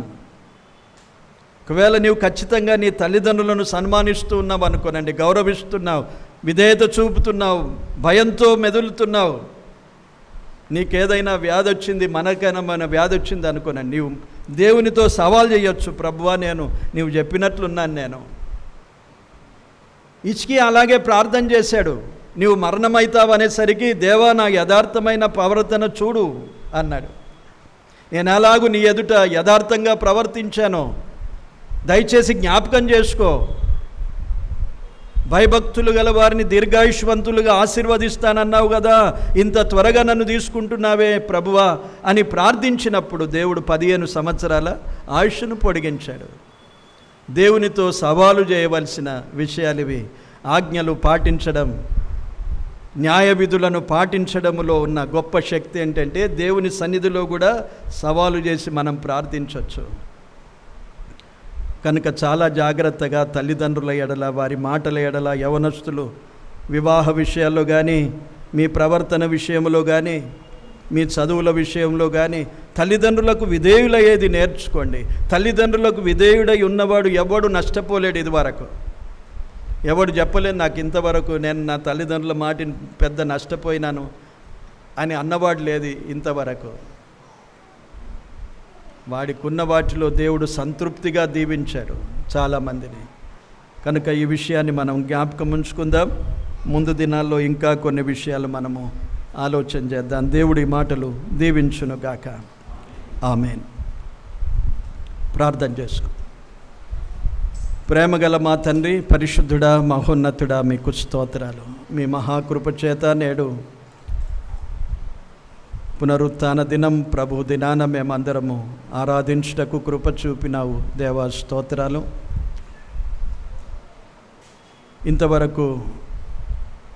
ఒకవేళ నీవు ఖచ్చితంగా నీ తల్లిదండ్రులను సన్మానిస్తూ ఉన్నావు అనుకోనండి, గౌరవిస్తున్నావు, విధేయత చూపుతున్నావు, భయంతో మెదులుతున్నావు, నీకేదైనా వ్యాధి వచ్చింది, మనకైనా వ్యాధి వచ్చింది అనుకోనండి, నీవు దేవునితో సవాల్ చేయొచ్చు. ప్రభువా, నీవు చెప్పినట్లున్నాను నేను. హిజ్కియా అలాగే ప్రార్థన చేశాడు. నీవు మరణమవుతావు అనేసరికి, దేవా నా యథార్థమైన ప్రవర్తన చూడు అన్నాడు. నేను అలాగూ నీ ఎదుట యథార్థంగా ప్రవర్తించాను, దయచేసి జ్ఞాపకం చేసుకో. భయభక్తులు గల వారిని దీర్ఘాయుష్వంతులుగా ఆశీర్వదిస్తానన్నావు కదా, ఇంత త్వరగా నన్ను తీసుకుంటున్నావే ప్రభువా అని ప్రార్థించినప్పుడు దేవుడు 15 సంవత్సరాల ఆయుష్ను పొడిగించాడు. దేవునితో సవాలు చేయవలసిన విషయాలు ఇవి. ఆజ్ఞలు పాటించడం, న్యాయ విధులను పాటించడంలో ఉన్న గొప్ప శక్తి ఏంటంటే, దేవుని సన్నిధిలో కూడా సవాలు చేసి మనం ప్రార్థించవచ్చు. కనుక చాలా జాగ్రత్తగా తల్లిదండ్రుల ఎడల, వారి మాటల ఎడల, యవనస్తులు వివాహ విషయాల్లో కానీ, మీ ప్రవర్తన విషయంలో కానీ, మీ చదువుల విషయంలో కానీ తల్లిదండ్రులకు విధేయులయ్యేది నేర్చుకోండి. తల్లిదండ్రులకు విధేయుడై ఉన్నవాడు ఎవడు నష్టపోలేడు. ఇదివరకు ఎవడు చెప్పలేదు, నాకు ఇంతవరకు నేను నా తల్లిదండ్రుల మాటిని పెద్ద నష్టపోయినాను అని అన్నవాడు లేదు ఇంతవరకు. వాడికున్న వాటిలో దేవుడు సంతృప్తిగా దీవించాడు చాలామందిని. కనుక ఈ విషయాన్ని మనం జ్ఞాపకం ఉంచుకుందాం. ముందు దినాల్లో ఇంకా కొన్ని విషయాలు మనము ఆలోచన చేద్దాం. దేవుడి మాటలు దీవించునుగాక. ఆమేన్. ప్రార్థన చేసుకో. ప్రేమగల మా తండ్రి, పరిశుద్ధుడా, మహోన్నతుడా, మీకు స్తోత్రాలు. మీ మహాకృప చేత నేడు పునరుత్థాన దినం, ప్రభు దినాన మేమందరము ఆరాధించుటకు కృప చూపినావు దేవా, స్తోత్రాలు. ఇంతవరకు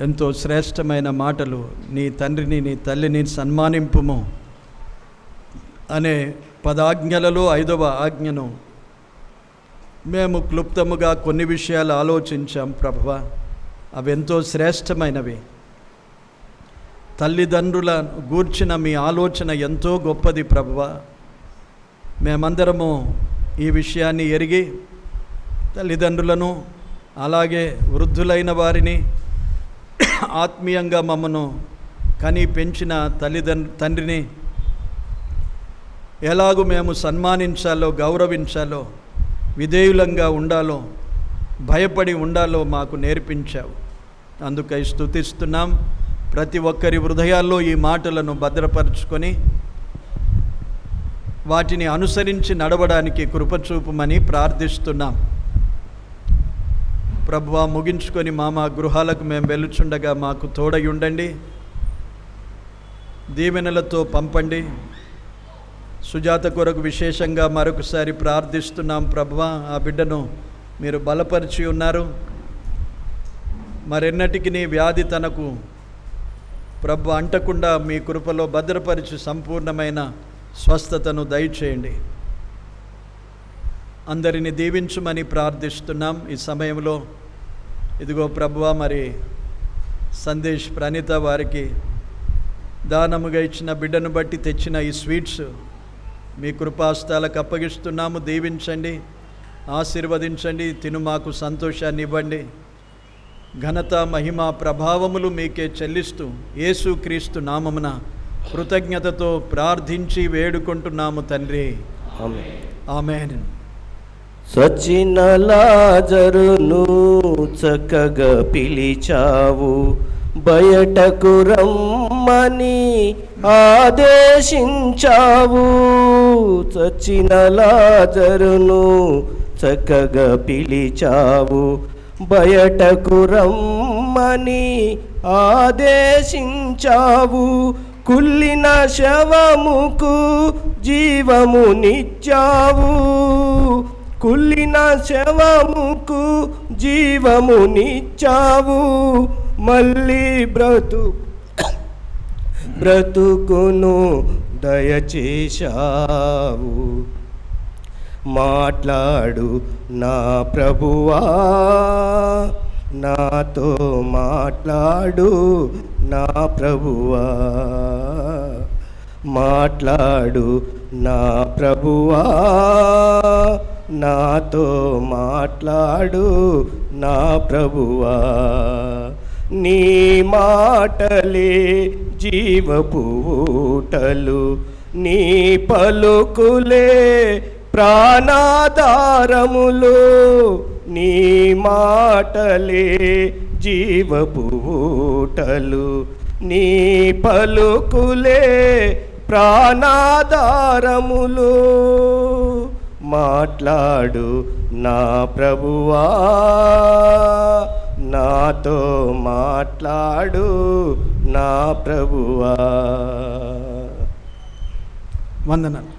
ఎంతో శ్రేష్టమైన మాటలు, నీ తండ్రిని నీ తల్లిని సన్మానింపుము అనే 10 ఆజ్ఞలలో 5వ ఆజ్ఞను మేము క్లుప్తముగా కొన్ని విషయాలు ఆలోచించాం ప్రభువా. అవి ఎంతో శ్రేష్టమైనవి. తల్లిదండ్రుల గూర్చిన మీ ఆలోచన ఎంతో గొప్పది ప్రభువా. మేమందరము ఈ విషయాన్ని ఎరిగి తల్లిదండ్రులను అలాగే వృద్ధులైన వారిని, ఆత్మీయంగా మమ్మను కని పెంచిన తండ్రిని ఎలాగూ మేము సన్మానించాలో, గౌరవించాలో, విధేయులంగా ఉండాలో, భయపడి ఉండాలో మాకు నేర్పించావు. అందుకై స్తుతిస్తున్నాం. ప్రతి ఒక్కరి హృదయాల్లో ఈ మాటలను భద్రపరుచుకొని వాటిని అనుసరించి నడవడానికి కృపచూపమని ప్రార్థిస్తున్నాం. ప్రభువా, ముగించుకొని మా గృహాలకు మేము వెళ్ళుచుండగా మాకు తోడై ఉండండి, దీవెనలతో పంపండి. సుజాత కొరకు విశేషంగా మరొకసారి ప్రార్థిస్తున్నాం. ప్రభువా, ఆ బిడ్డను మీరు బలపరిచి ఉన్నారు. మరెన్నటికి నీ వ్యాధి తనకు ప్రభు అంటకుండా మీ కృపలో భద్రపరిచి సంపూర్ణమైన స్వస్థతను దయచేయండి. అందరిని దీవించుమని ప్రార్థిస్తున్నాం. ఈ సమయంలో ఇదిగో ప్రభువా, మరి సందేశ్ ప్రణీత వారికి దానముగా ఇచ్చిన బిడ్డను బట్టి తెచ్చిన ఈ స్వీట్స్ మీ కృపాస్తాలకు అప్పగిస్తున్నాము. దీవించండి, ఆశీర్వదించండి. తిను మాకు సంతోషాన్ని ఇవ్వండి. ఘనత, మహిమ, ప్రభావములు మీకే చెల్లిస్తూ యేసుక్రీస్తు నామమున కృతజ్ఞతతో ప్రార్థించి వేడుకుంటున్నాము తండ్రి. ఆమేన్. సచిన లాజరును చక్కగా పిలిచావు, బయటకు రమ్మని ఆదేశించావు. సచిన లాజరును చక్కగా పిలిచావు, బయటకు రమ్మని ఆదేశించావు. కుళ్ళిన శవముకు జీవమునిచ్చావు, కుళ్ళిన శవముకు జీవమునిచ్చావు. మళ్ళీ బ్రతుకును దయచేశావు. మాట్లాడు నా ప్రభువా, నాతో మాట్లాడు నా ప్రభువా, మాట్లాడు నా ప్రభువా, నాతో మాట్లాడు నా ప్రభువా. నీ మాటలే జీవపు ఊటలు, నీ పలుకులే ప్రాణాధారములు. నీ మాటలే జీవపు ఊటలు, నీ పలుకులే ప్రాణాధారములు. మాట్లాడు నా ప్రభువా, నాతో మాట్లాడు నా ప్రభువా. వందనాలు.